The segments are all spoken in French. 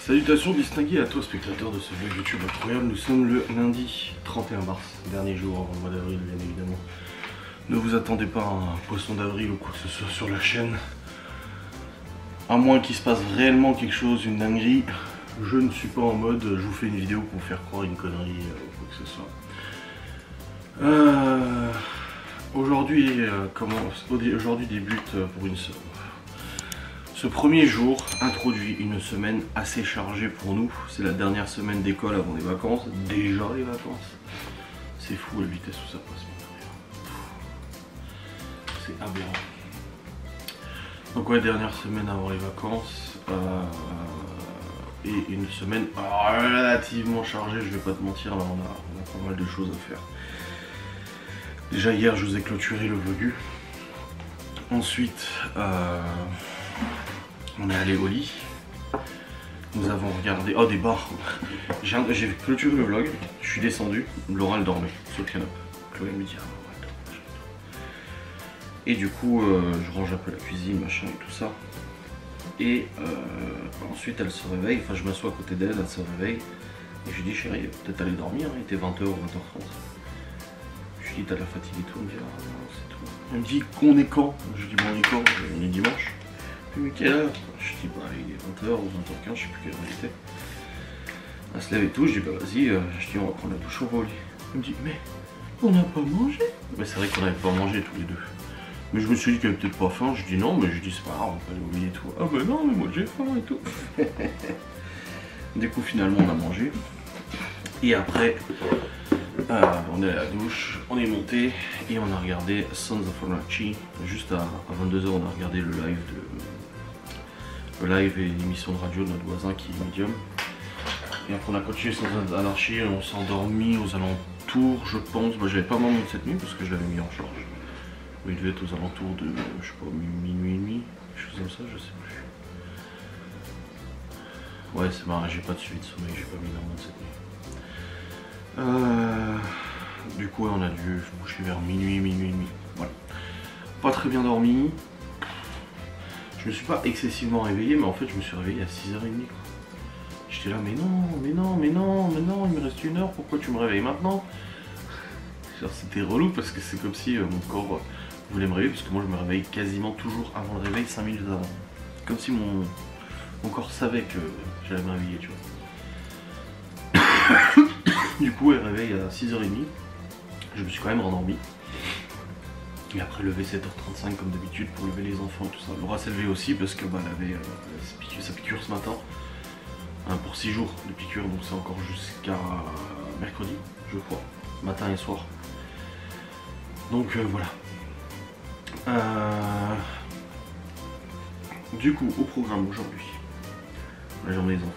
Salutations distinguées à toi spectateurs de ce vlog YouTube incroyable. Nous sommes le lundi 31 mars, dernier jour avant le mois d'avril bien évidemment. Ne vous attendez pas à un poisson d'avril ou quoi que ce soit sur la chaîne. À moins qu'il se passe réellement quelque chose, une dinguerie. Je ne suis pas en mode je vous fais une vidéo pour faire croire une connerie ou quoi que ce soit. Aujourd'hui débute pour ce premier jour introduit une semaine assez chargée pour nous. C'est la dernière semaine d'école avant les vacances. Déjà les vacances. C'est fou la vitesse où ça passe. C'est aberrant. Donc ouais, dernière semaine avant les vacances. Et une semaine relativement chargée, je vais pas te mentir, là on a pas mal de choses à faire. Déjà hier je vous ai clôturé le vlogu. Ensuite on est allé au lit. Nous avons regardé. Oh des bars. J'ai clôturé le vlog, je suis descendu, Laura elle dormait sur le canapé. Chloé me dit ah ouais, attends. Et du coup je range un peu la cuisine, machin et tout ça. Et ensuite elle se réveille, enfin je m'assois à côté d'elle, elle se réveille. Et je lui dis chérie, peut-être aller dormir, il était 20h ou 20h30. Je lui dis t'as la fatigue et tout, elle me dit ah non c'est tout. Elle me dit qu'on est quand? Je lui dis bon on est quand? On est dimanche. Mais quelle heure? Je dis bah il est 20h ou 20h15, je sais plus quelle heure il était. Elle se lève et tout, je dis bah vas-y, je dis on va prendre la douche, on va au lit. Elle me dit mais on n'a pas mangé. Mais c'est vrai qu'on n'avait pas mangé tous les deux. Mais je me suis dit qu'elle avait peut-être pas faim, je dis non, mais je dis c'est pas grave, on peut aller au lit et tout. Ah bah non, mais moi j'ai faim et tout. Du coup finalement on a mangé. Et après, on est à la douche, on est monté et on a regardé Sons of Anarchy. Juste à 22h on a regardé le live et l'émission de radio de notre voisin qui est médium. Et après on a continué Sons of Anarchy, on s'est endormi aux alentours je pense. Bah, j'avais pas dormi cette nuit parce que je l'avais mis en charge. Il devait être aux alentours de, je sais pas, minuit et demi, quelque chose comme ça, je sais plus. Ouais, c'est marrant, j'ai pas de suivi de sommeil, j'ai pas mis l'hormone cette nuit. Du coup, ouais, on a dû se coucher vers minuit et demi. Voilà. Pas très bien dormi. Je me suis pas excessivement réveillé, mais en fait, je me suis réveillé à 6h30. J'étais là, mais non, il me reste 1 heure, pourquoi tu me réveilles maintenant? C'était relou parce que c'est comme si mon corps voulait me réveiller, parce que moi je me réveille quasiment toujours avant le réveil, 5 minutes avant. Comme si mon corps savait que j'allais me réveiller, tu vois. Du coup, elle réveille à 6h30. Je me suis quand même rendormi. Et après levé 7h35 comme d'habitude pour lever les enfants, tout ça. Laura s'est levée aussi parce que bah, elle avait sa piqûre ce matin. Pour 6 jours de piqûre, donc c'est encore jusqu'à mercredi, je crois. Matin et soir. Donc voilà. Du coup, au programme aujourd'hui, la journée des enfants.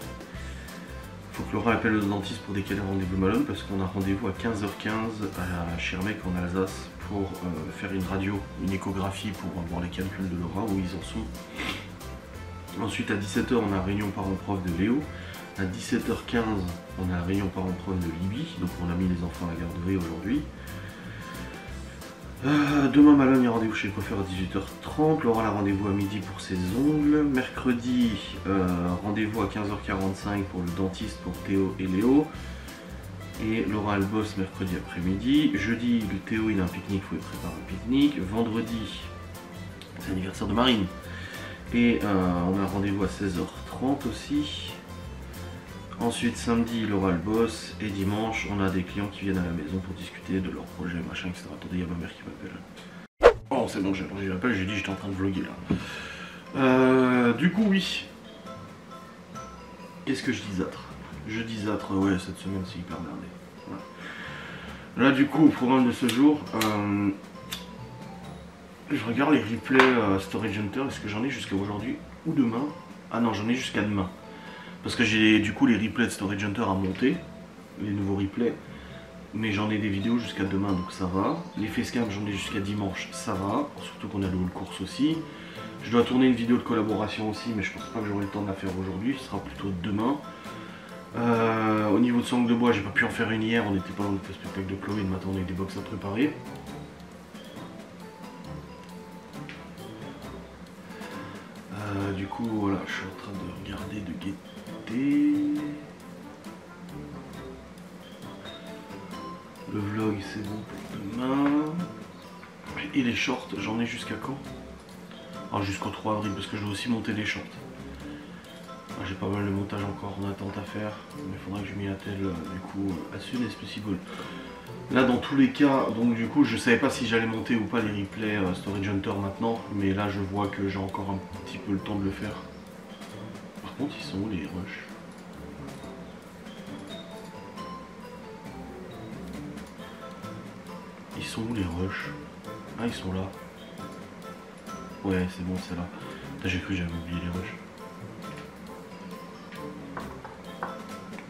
Faut que Laura appelle le dentiste pour décaler le rendez-vous Malone parce qu'on a rendez-vous à 15h15 à Schirmeck en Alsace pour faire une radio, une échographie pour voir les calculs de Laura, où ils en sont. Ensuite à 17h on a réunion parents-prof de Léo. À 17h15 on a réunion parents-prof de Libye, donc on a mis les enfants à la garderie aujourd'hui. Demain Malone, il y a rendez-vous chez le coiffeur à 18h30, Laura a rendez-vous à midi pour ses ongles. Mercredi, rendez-vous à 15h45 pour le dentiste pour Théo et Léo. Et Laura elle bosse mercredi après-midi. Jeudi, le Théo il a un pique-nique, il faut lui préparer un pique-nique. Vendredi, c'est l'anniversaire de Marine. Et on a un rendez-vous à 16h30 aussi. Ensuite samedi, Laura elle bosse, et dimanche, on a des clients qui viennent à la maison pour discuter de leurs projets, machin, etc. Attendez, il y a ma mère qui m'appelle. Oh, c'est bon, j'ai entendu l'appel, j'ai dit j'étais en train de vlogger là. Du coup, oui. Qu'est-ce que je disâtre? Je disâtre, ouais, cette semaine c'est hyper merdé. Voilà. Là, du coup, au programme de ce jour, je regarde les replays Storage Hunter, est-ce que j'en ai jusqu'à aujourd'hui ou demain? Ah non, j'en ai jusqu'à demain. Parce que j'ai du coup les replays de Storage Hunter à monter, les nouveaux replays, mais j'en ai des vidéos jusqu'à demain donc ça va. Les facecam j'en ai jusqu'à dimanche, ça va, surtout qu'on a le hall course aussi. Je dois tourner une vidéo de collaboration aussi, mais je pense pas que j'aurai le temps de la faire aujourd'hui, ce sera plutôt demain. Au niveau de sangle de bois, j'ai pas pu en faire une hier, on n'était pas dans le spectacle de Chloé, le matin on a eu des box à préparer. Du coup voilà, je suis en train de regarder, de guetter. c'est bon pour demain. Et les shorts, j'en ai jusqu'à quand? Alors jusqu'au 3 avril, parce que je dois aussi monter les shorts. J'ai pas mal de montage encore en attente à faire, mais il faudra que je m'y attelle du coup as soon as possible. Là dans tous les cas, donc du coup je savais pas si j'allais monter ou pas les replays Storage Hunter maintenant, mais là je vois que j'ai encore un petit peu le temps de le faire. Par contre ils sont où les rushs? Ils sont où les rushs? Ah ils sont là. Ouais c'est bon c'est là. J'ai cru que j'avais oublié les rushs.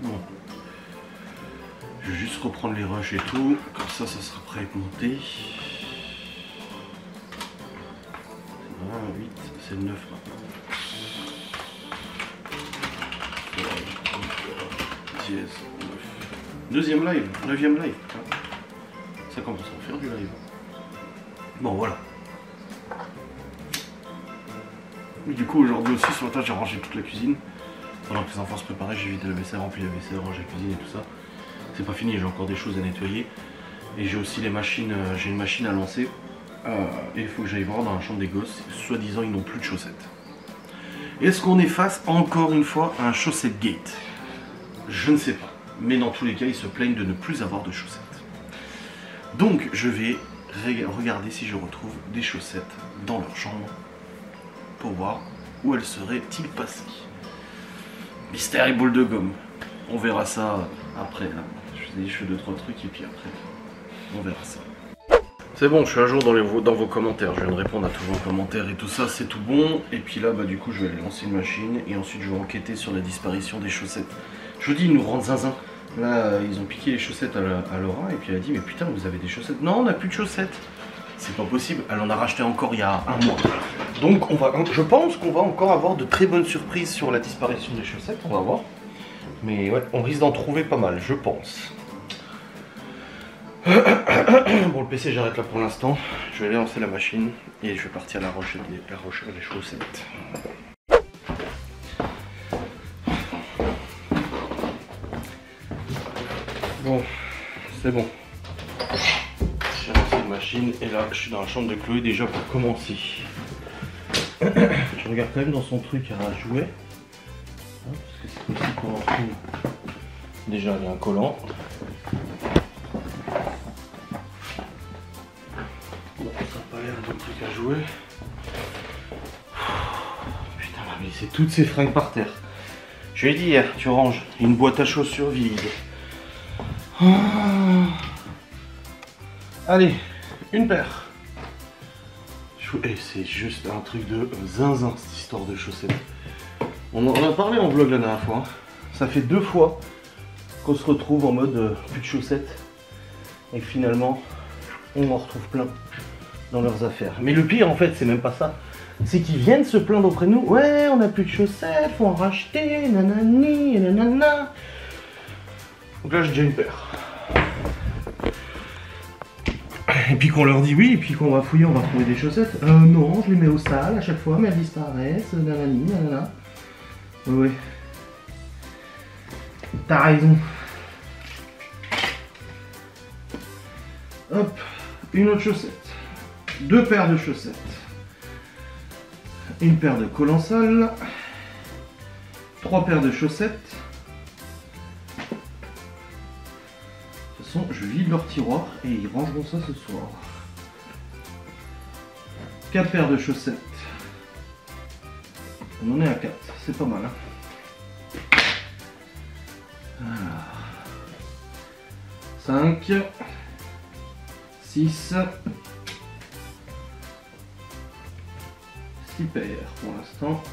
Bon. Je vais juste reprendre les rushs et tout, comme ça sera prêt à être monté. C'est 8, c'est le 9 maintenant. 10, 9. Deuxième live, 9ème live. Ça commence à faire du live. Bon voilà. Et du coup aujourd'hui aussi sur la table j'ai rangé toute la cuisine. Pendant que les enfants se préparaient, j'ai vidé la vaisselle, rempli la vaisselle, rangé la cuisine et tout ça. C'est pas fini, j'ai encore des choses à nettoyer. Et j'ai aussi les machines, j'ai une machine à lancer. Et il faut que j'aille voir dans la chambre des gosses. Soi-disant, ils n'ont plus de chaussettes. Est-ce qu'on est face, encore une fois, à un chaussette gate? Je ne sais pas. Mais dans tous les cas, ils se plaignent de ne plus avoir de chaussettes. Donc, je vais regarder si je retrouve des chaussettes dans leur chambre. Pour voir où elles seraient-ils passées. Mystère et boule de gomme. On verra ça après. Là. Je fais 2-3 trucs et puis après, on verra ça. C'est bon, je suis à jour dans vos commentaires. Je viens de répondre à tous vos commentaires et tout ça, c'est tout bon. Et puis là, bah du coup, je vais aller lancer une machine et ensuite je vais enquêter sur la disparition des chaussettes. Je vous dis, ils nous rendent zinzin. Là, ils ont piqué les chaussettes à Laura et puis elle a dit, mais putain, vous avez des chaussettes? Non, on n'a plus de chaussettes. C'est pas possible. Elle en a racheté encore il y a un mois. Donc, je pense qu'on va encore avoir de très bonnes surprises sur la disparition des chaussettes. On va voir. Mais ouais, on risque d'en trouver pas mal, je pense. Bon, le PC, j'arrête là pour l'instant. Je vais aller lancer la machine et je vais partir à la recherche des chaussettes. Bon, c'est bon. J'ai lancé une machine et là, je suis dans la chambre de Chloé déjà pour commencer. Je regarde quand même dans son truc à jouer. Parce que c'est possible qu'on en trouve. Déjà, il y a un collant. Bon, ça n'a pas l'air d'un truc à jouer. Putain, mais c'est toutes ces fringues par terre. Je lui ai dit hier, tu ranges une boîte à chaussures vide. Allez, une paire. Et c'est juste un truc de zinzin cette histoire de chaussettes. On en a parlé en vlog la dernière fois. Ça fait 2 fois qu'on se retrouve en mode plus de chaussettes. Et finalement, on en retrouve plein dans leurs affaires. Mais le pire en fait, c'est même pas ça. C'est qu'ils viennent se plaindre auprès de nous. Ouais, on n'a plus de chaussettes, faut en racheter, nanani, nanana. Donc là, j'ai déjà une paire. Et puis qu'on leur dit oui, et puis qu'on va fouiller, on va trouver des chaussettes. Non, je les mets au sale à chaque fois, mais elles disparaissent, nanani, nanana. Oui. T'as raison. Hop, une autre chaussette. 2 paires de chaussettes. Une paire de collants sales. 3 paires de chaussettes. De toute façon, je vide leur tiroir et ils rangeront ça ce soir. 4 paires de chaussettes. On en est à 4, c'est pas mal. Hein. 5, 6, 6 paires pour l'instant.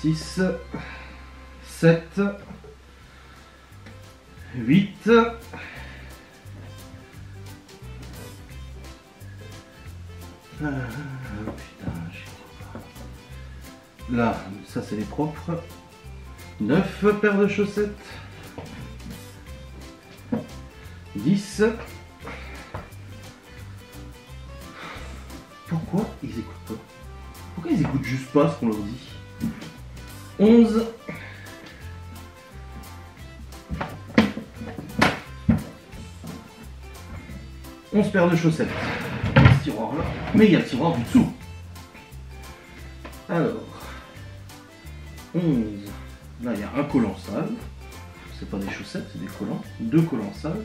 6, 7, 8, putain, je crois pas. Là, ça c'est les propres. 9 paires de chaussettes. 10. Pourquoi ils écoutent pas? Pourquoi ils écoutent juste pas ce qu'on leur dit? 11. 12. 11 paires de chaussettes dans ce tiroir là, mais il y a le tiroir du dessous. Alors, 11, là il y a un collant sale, c'est pas des chaussettes, c'est des collants, 2 collants sales,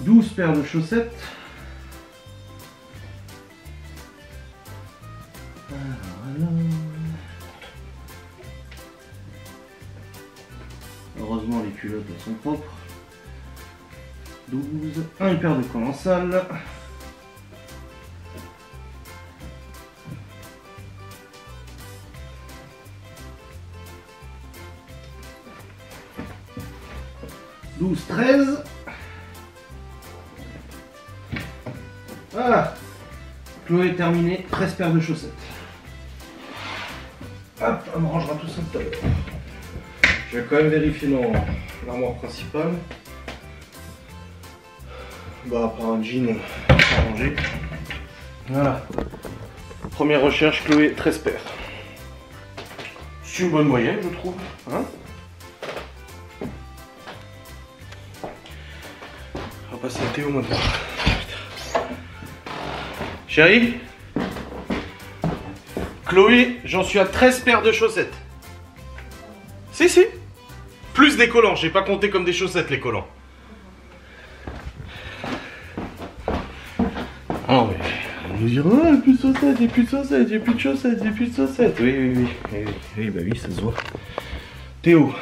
12 paires de chaussettes, voilà. Heureusement les culottes elles sont propres, 12, une paire de collants sales, ,12, 13. Voilà. Chloé est terminé. 13 paires de chaussettes. Hop, on me rangera tout ça tout à l'heure. Je vais quand même vérifier dans l'armoire principale. Bah, à part un jean à ranger. Voilà. Première recherche, Chloé, 13 paires. C'est une bonne moyenne, je trouve. Hein? On va passer à Théo maintenant. Chérie, Chloé, j'en suis à 13 paires de chaussettes. Si. Plus des collants, j'ai pas compté comme des chaussettes les collants. Ah mais on nous dira, oh, plus de chaussettes, j'ai plus de chaussettes, j'ai plus de chaussettes, j'ai plus de chaussettes. Oui, bah oui, ça se voit. Théo.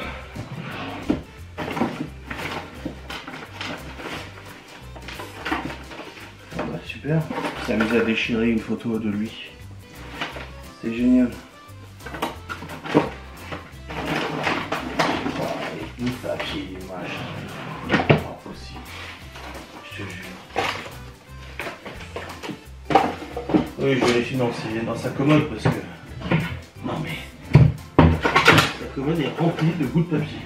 Super. Il s'amuse à déchirer une photo de lui. C'est génial. Le papier, machin. Pas possible. Je te jure. Oui, je vérifie dans sa commode parce que. Non mais. Sa commode est remplie de bouts de papier.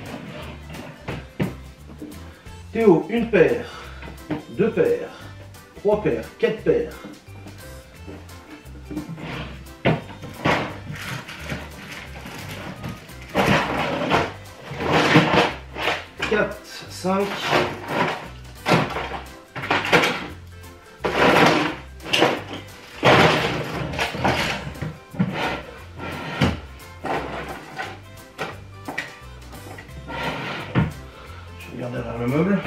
Théo, une paire, 2 paires. 3 paires, 4 paires. Quatre, 5. Je regarde derrière le meuble.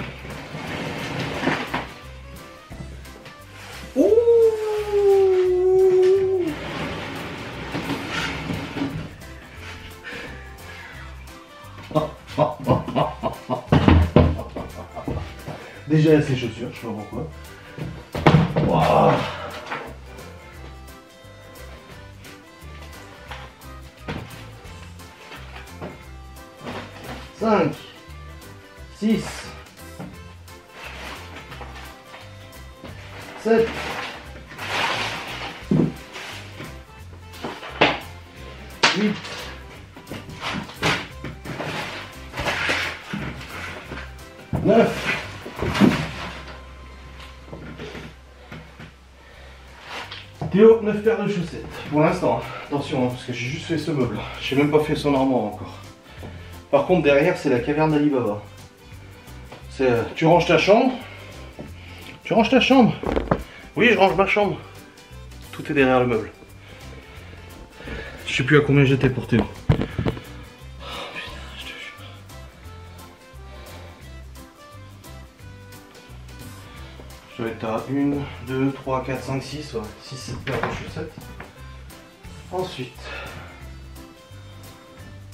Déjà il y a ses chaussures, je sais pas pourquoi. Wow. Cinq, 6, 7, 8, 9. Théo, 9 paires de chaussettes. Pour l'instant, attention, parce que j'ai juste fait ce meuble. J'ai même pas fait son armoire encore. Par contre, derrière, c'est la caverne d'Ali Baba. Tu ranges ta chambre. Tu ranges ta chambre. Oui, je range ma chambre. Tout est derrière le meuble. Je sais plus à combien j'étais pour Théo. Je dois être à 1, 2, 3, 4, 5, 6, ouais. 6, 7 paires de chaussettes. Ensuite,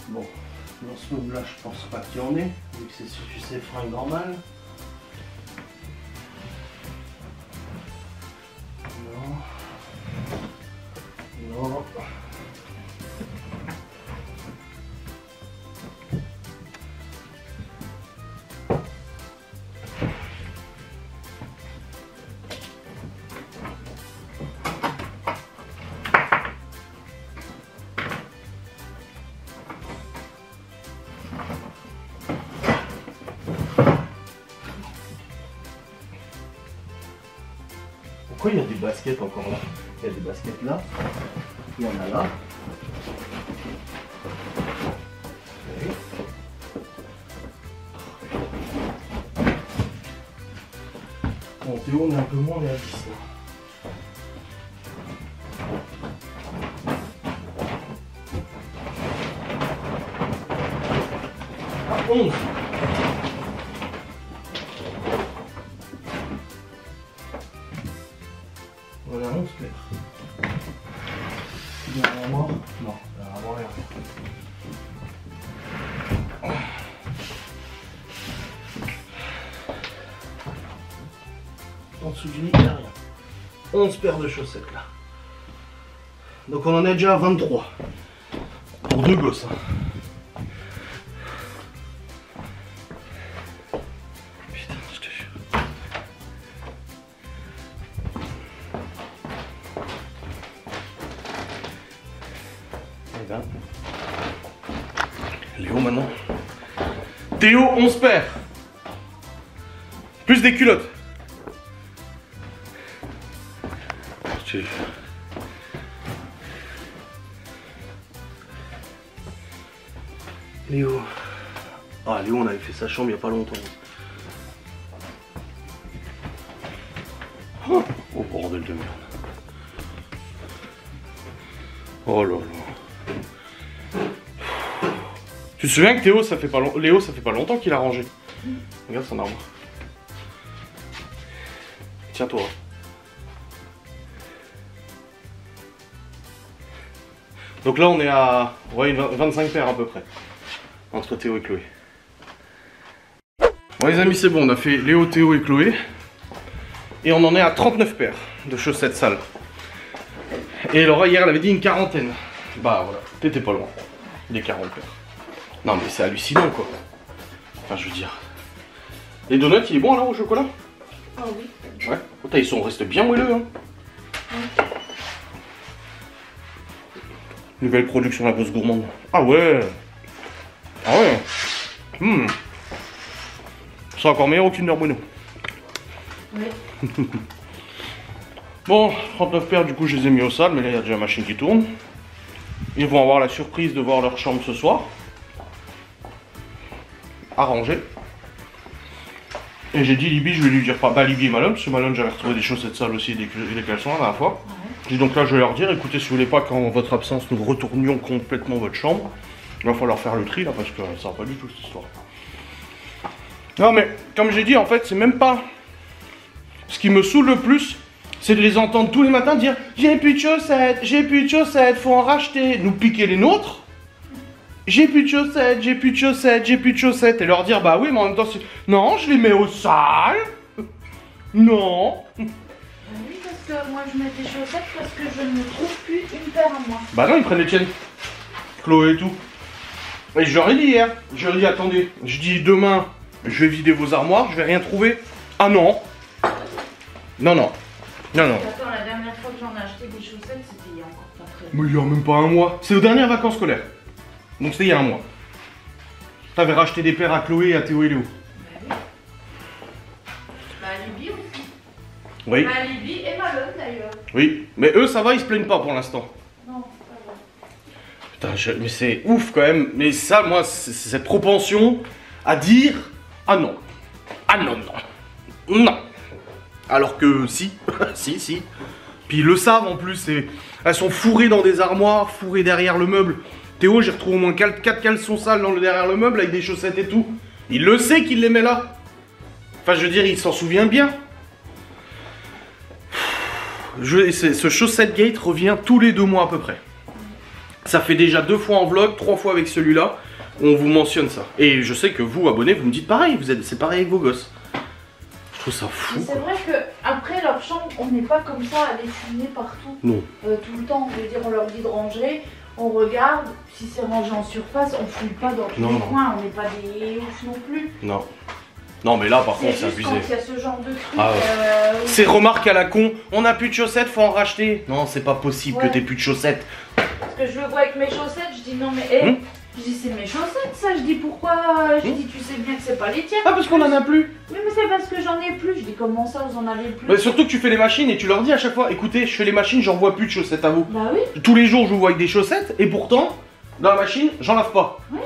bon, dans ce meuble là, je pense pas qu'il y en ait, vu que c'est suffit ces fringues normales. Non. Non. Pourquoi il y a des baskets encore là? Il y a des baskets là, il y en a là. Ok. Théo, on est un peu moins, on est à 10 là. À 11. On est à 11 paires. Il y a un armoire? Non, il y a un armoire, rien. En dessous du lit, il n'y a rien. 11 paires de chaussettes là. Donc on en est déjà à 23. Pour 2 gosses. Hein. Putain, je te jure. Eh ben. Léo maintenant. Théo, 11 paires. Plus des culottes. Léo. Ah, Léo, on avait fait sa chambre il n'y a pas longtemps. Oh, bordel de merde. Oh là là. Tu te souviens que Théo, ça fait pas Léo, ça fait pas longtemps qu'il a rangé. Regarde son armoire. Tiens-toi. Donc là on est à 25 paires à peu près. Entre Théo et Chloé. Bon les amis, c'est bon, on a fait Léo, Théo et Chloé. Et on en est à 39 paires de chaussettes sales. Et Laura hier elle avait dit une quarantaine. Bah voilà, t'étais pas loin. Les 40 paires. Non mais c'est hallucinant quoi. Enfin je veux dire. Les donuts il est bon alors au chocolat? Ah oui. Ouais. Oh, ils sont restés bien moelleux hein. Oui. Nouvelle production La Bosse Gourmande. Ah ouais. Ah ouais. C'est encore meilleur au Kinder Bueno. Oui. Bon, 39 paires, du coup, je les ai mis au sale, mais là, il y a déjà la machine qui tourne. Ils vont avoir la surprise de voir leur chambre ce soir. À ranger. Et j'ai dit, Libye, je vais lui dire, pas Libye et Malone, parce que Malone, j'avais retrouvé des chaussettes sales aussi et des caleçons la dernière fois. Ouais. J'ai dit, donc là, je vais leur dire, écoutez, si vous voulez pas qu'en votre absence, nous retournions complètement votre chambre, il va falloir faire le tri, là, parce que ça va pas du tout, cette histoire. Non, mais, comme j'ai dit, en fait, c'est même pas... Ce qui me saoule le plus, c'est de les entendre tous les matins dire j'ai plus de chaussettes, faut en racheter, nous piquer les nôtres. J'ai plus de chaussettes, j'ai plus de chaussettes, j'ai plus de chaussettes. Et leur dire bah oui, mais en même temps, c'est... Non, je les mets au sale. Non. Oui, parce que moi je mets des chaussettes parce que je ne trouve plus une paire à moi. Bah non, ils prennent les tiennes. Chloé et tout. Et je leur ai dit hier, je leur ai dit attendez, je dis demain, je vais vider vos armoires, je vais rien trouver. Ah non. Non, non. Non, non. Attends, la dernière fois que j'en ai acheté des chaussettes, c'était il y a encore pas très longtemps. Mais il y a même pas un mois. C'est aux dernières vacances scolaires. Donc c'était il y a un mois. T'avais racheté des paires à Chloé et à Théo et Léo. Bah oui. Bah Libye aussi. Oui. Bah Libye et Malone d'ailleurs. Oui. Mais eux, ça va, ils se plaignent pas pour l'instant. Non, ça va. Putain, mais c'est ouf quand même. Mais ça, moi, c'est cette propension à dire ah non. Ah non, non. Non. Alors que si, si. Puis ils le savent en plus, elles sont fourrées dans des armoires, fourrées derrière le meuble. Théo, j'ai retrouvé au moins 4 caleçons sales derrière le meuble avec des chaussettes et tout. Il le sait qu'il les met là. Enfin, je veux dire, il s'en souvient bien. Ce chaussette gate revient tous les 2 mois à peu près. Ça fait déjà 2 fois en vlog, 3 fois avec celui-là. On vous mentionne ça. Et je sais que vous, abonnés, vous me dites pareil, c'est pareil avec vos gosses. Je trouve ça fou. C'est vrai que après leur chambre, on n'est pas comme ça à les fumer partout. Non. Tout le temps, je veux dire, on leur dit de ranger, on regarde, si c'est rangé en surface, on fouille pas dans tous les coins, on n'est pas des ouf non plus. Non. Non mais là par contre c'est abusé. Quand il y a ce genre de truc. Ah ouais. Ces remarques à la con, on n'a plus de chaussettes, faut en racheter. Non, c'est pas possible que t'aies plus de chaussettes. Parce que je le vois avec mes chaussettes, je dis non mais je dis c'est mes chaussettes ça, je dis pourquoi, je dis tu sais bien que c'est pas les tiennes. Ah parce qu'on en a plus. Oui mais c'est parce que j'en ai plus, je dis comment ça vous en avez plus. Mais surtout que tu fais les machines et tu leur dis à chaque fois, écoutez je fais les machines, j'en vois plus de chaussettes à vous. Bah oui. Tous les jours je vous vois avec des chaussettes et pourtant, dans la machine, j'en lave pas. Oui.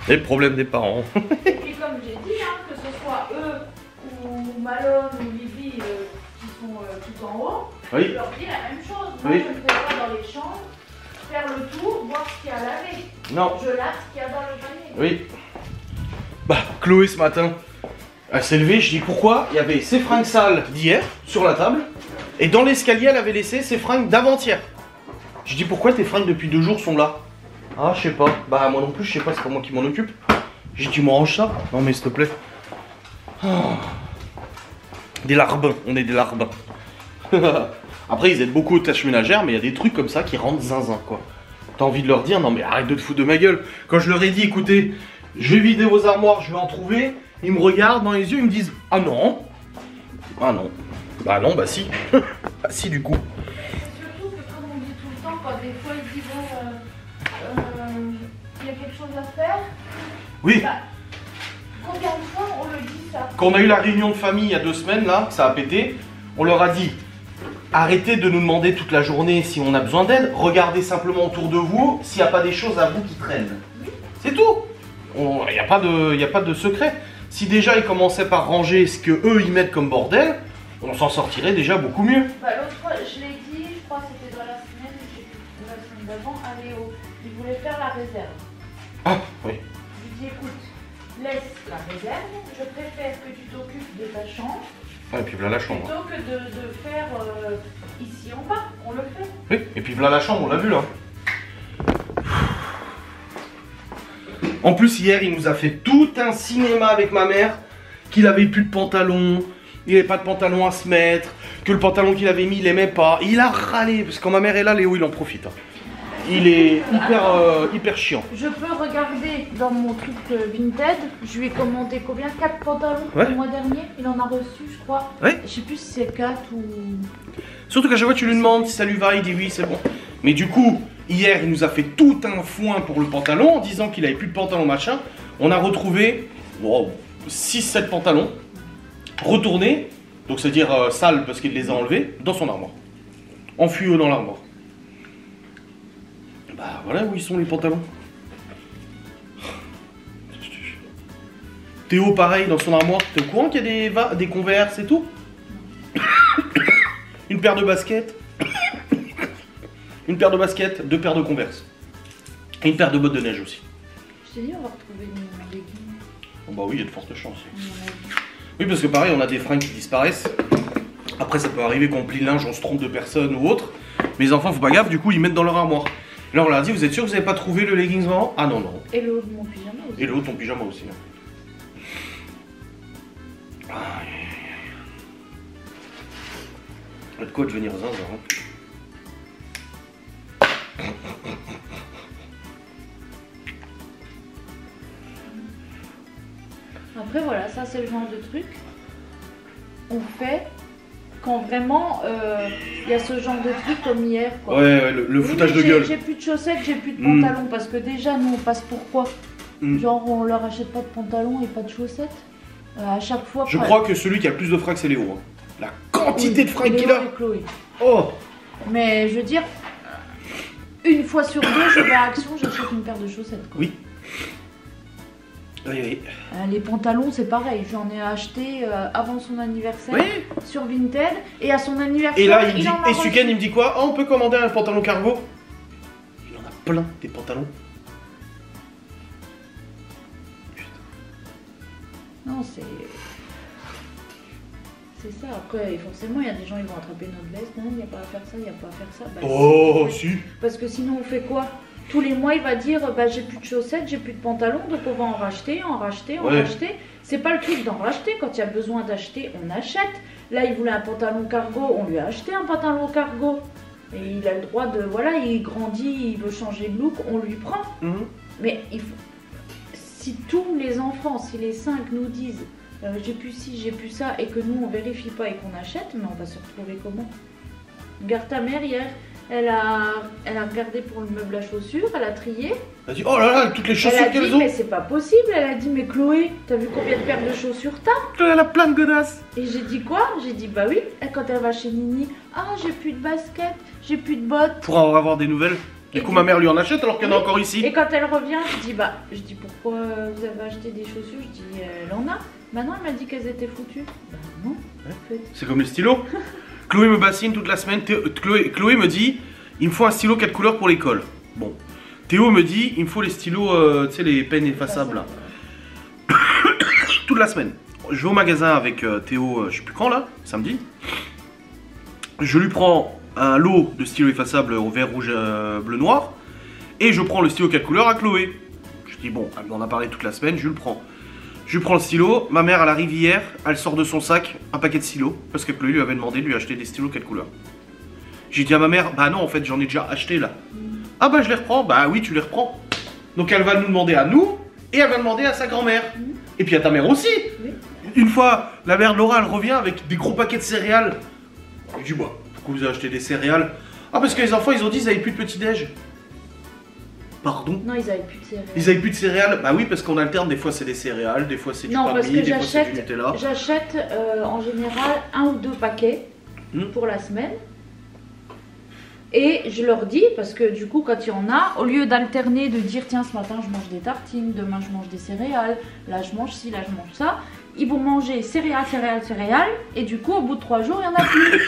Les problèmes des parents. Et puis comme j'ai dit, hein, que ce soit eux Malone ou Libby qui sont tout en haut, Oui. je leur dis la même chose. Moi, Oui. je ne fais pas dans les chambres, faire le tour, voir ce qu'il y a à laver. Non. Je lave ce qu'il y a dans le panier. Oui. Bah, Chloé ce matin, elle s'est levée, je dis pourquoi il y avait ses fringues sales d'hier sur la table, et dans l'escalier elle avait laissé ses fringues d'avant-hier. Je dis pourquoi tes fringues depuis 2 jours sont là? Ah, je sais pas. Bah, moi non plus, je sais pas, c'est pas moi qui m'en occupe. J'ai dit tu m'arranges ça? Non mais s'il te plaît. Oh. Des larbins, on est des larbins. Après ils aident beaucoup aux tâches ménagères, mais il y a des trucs comme ça qui rendent zinzin quoi. T'as envie de leur dire non mais arrête de te foutre de ma gueule. Quand je leur ai dit écoutez, je vais vider vos armoires, je vais en trouver, ils me regardent dans les yeux, ils me disent ah non. Ah non. Bah non, bah si. Bah si du coup. Surtout que comme on dit tout le temps, quand des fois ils disent il y a quelque chose à faire, Oui. bah, combien de fois on le dit ça? Quand on a eu la réunion de famille il y a 2 semaines là, ça a pété, on leur a dit arrêtez de nous demander toute la journée si on a besoin d'aide, regardez simplement autour de vous s'il n'y a pas des choses à vous qui traînent. C'est tout. Il n'y a pas de secret. Si déjà ils commençaient par ranger ce que eux ils mettent comme bordel, on s'en sortirait déjà beaucoup mieux. Bah, l'autre fois, je l'ai dit, je crois que c'était dans la semaine, je sais plus, la semaine d'avant, à Léo. Il voulait faire la réserve. Ah oui. Je lui dis écoute, laisse la réserve, je préfère que tu t'occupes de ta chambre. Ah, et puis voilà la chambre. Plutôt que de faire ici en bas, on le fait. Oui, et puis voilà la chambre, on l'a vu là. En plus hier il nous a fait tout un cinéma avec ma mère, qu'il avait plus de pantalon, il n'avait pas de pantalon à se mettre, que le pantalon qu'il avait mis il aimait pas. Il a râlé, parce que quand ma mère est là, Léo il en profite. Hein. Il est hyper chiant. Je peux regarder dans mon truc Vinted, je lui ai commandé combien? 4 pantalons Ouais. le mois dernier, il en a reçu je crois. Ouais. Je sais plus si c'est 4 ou... Surtout qu'à chaque fois tu lui demandes si ça lui va, il dit oui c'est bon. Mais du coup, hier il nous a fait tout un foin pour le pantalon en disant qu'il avait plus de pantalon machin. On a retrouvé 6-7 pantalons retournés, donc c'est-à-dire sales parce qu'il les a enlevés, dans son armoire. Enfuyés dans l'armoire. Bah voilà où ils sont les pantalons. Théo pareil dans son armoire. T'es au courant qu'il y a des Converse et tout? Une paire de baskets. Une paire de baskets, 2 paires de Converse. Et une paire de bottes de neige aussi. Je t'ai dit on va retrouver nos légumes. Oh bah oui, il y a de fortes chances. Oui, parce que pareil, on a des fringues qui disparaissent. Après, ça peut arriver qu'on plie le linge, on se trompe de personne ou autre. Mais les enfants, faut pas gaffe, du coup, ils mettent dans leur armoire. Là, on leur a dit, vous êtes sûr que vous n'avez pas trouvé le leggings avant? Ah non, non. Et le haut de mon pyjama aussi. Et le haut de ton pyjama aussi. Il y a de quoi devenir zinzin. Hein. Après voilà, ça c'est le genre de truc on fait quand vraiment il y a ce genre de truc comme hier quoi. Ouais, le foutage de gueule. J'ai plus de chaussettes, j'ai plus de pantalons parce que déjà nous on passe pour quoi? Genre on leur achète pas de pantalons et pas de chaussettes à chaque fois. Je crois que celui qui a le plus de fringues c'est Léo. Hein. La quantité de fringues qu'il a. Oh. Mais je veux dire, une fois sur 2 je vais à Action, j'achète une paire de chaussettes quoi. Oui. Oui, oui. Les pantalons c'est pareil, j'en ai acheté avant son anniversaire sur Vinted et à son anniversaire. Et là il me dit, et Suken il me dit quoi? Oh, on peut commander un pantalon cargo? Il en a plein des pantalons. Putain. Non c'est ça, après forcément il y a des gens qui vont attraper notre veste, non il n'y a pas à faire ça, il n'y a pas à faire ça. Bah, oh si. Parce que sinon on fait quoi? Tous les mois, il va dire bah, j'ai plus de chaussettes, j'ai plus de pantalons, donc on va en racheter. C'est pas le truc d'en racheter. Quand il y a besoin d'acheter, on achète. Là, il voulait un pantalon cargo, on lui a acheté un pantalon cargo. Et il a le droit de. Voilà, il grandit, il veut changer de look, on lui prend. Mais il faut. Si tous les enfants, si les 5 nous disent j'ai plus ci, j'ai plus ça, et que nous on vérifie pas et qu'on achète, mais on va se retrouver comment? Regarde ta mère hier. Elle a regardé pour le meuble à chaussures, elle a trié. Elle a dit oh là là, toutes les chaussures qu'elles ont. Elle a dit mais c'est pas possible, elle a dit mais Chloé, t'as vu combien de paires de chaussures t'as? Elle a plein de godasses. Et j'ai dit quoi? J'ai dit bah oui, et quand elle va chez Nini, ah j'ai plus de baskets, j'ai plus de bottes. Pour en avoir des nouvelles. Du coup, ma mère lui en achète alors qu'il y en a encore ici. Et quand elle revient, je dis pourquoi vous avez acheté des chaussures? Je dis elle en a. Maintenant, elle m'a dit qu'elles étaient foutues. Bah non, en fait. C'est comme les stylos. Chloé me bassine toute la semaine. Chloé me dit, il me faut un stylo 4 couleurs pour l'école. Bon. Théo me dit, il me faut les stylos, tu sais, les peines effaçables là. Toute la semaine. Je vais au magasin avec Théo, je sais plus quand là, samedi. Je lui prends un lot de stylos effaçables au vert, rouge, bleu, noir. Et je prends le stylo 4 couleurs à Chloé. Je dis bon, on en a parlé toute la semaine, je le prends. Je lui prends le stylo, ma mère elle arrive hier, elle sort de son sac un paquet de stylos. Parce que Chloé lui avait demandé de lui acheter des stylos 4 couleurs. J'ai dit à ma mère, bah non en fait j'en ai déjà acheté là. Ah bah je les reprends, bah oui tu les reprends. Donc elle va nous demander à nous, et elle va demander à sa grand-mère. Et puis à ta mère aussi. Une fois, la mère de Laura elle revient avec des gros paquets de céréales. Je dis bah, pourquoi vous avez acheté des céréales? Ah parce que les enfants ils ont dit ils avaient plus de petit-déj. Pardon? Non, ils avaient plus de céréales. Ils avaient plus de céréales? Bah oui, parce qu'on alterne, des fois c'est des céréales, des fois c'est du parmi, des fois c'est du Nutella. J'achète en général 1 ou 2 paquets pour la semaine. Et je leur dis, parce que du coup quand il y en a, au lieu d'alterner, de dire tiens ce matin je mange des tartines, demain je mange des céréales, là je mange ci, là je mange ça, ils vont manger céréales, et du coup au bout de 3 jours il n'y en a plus.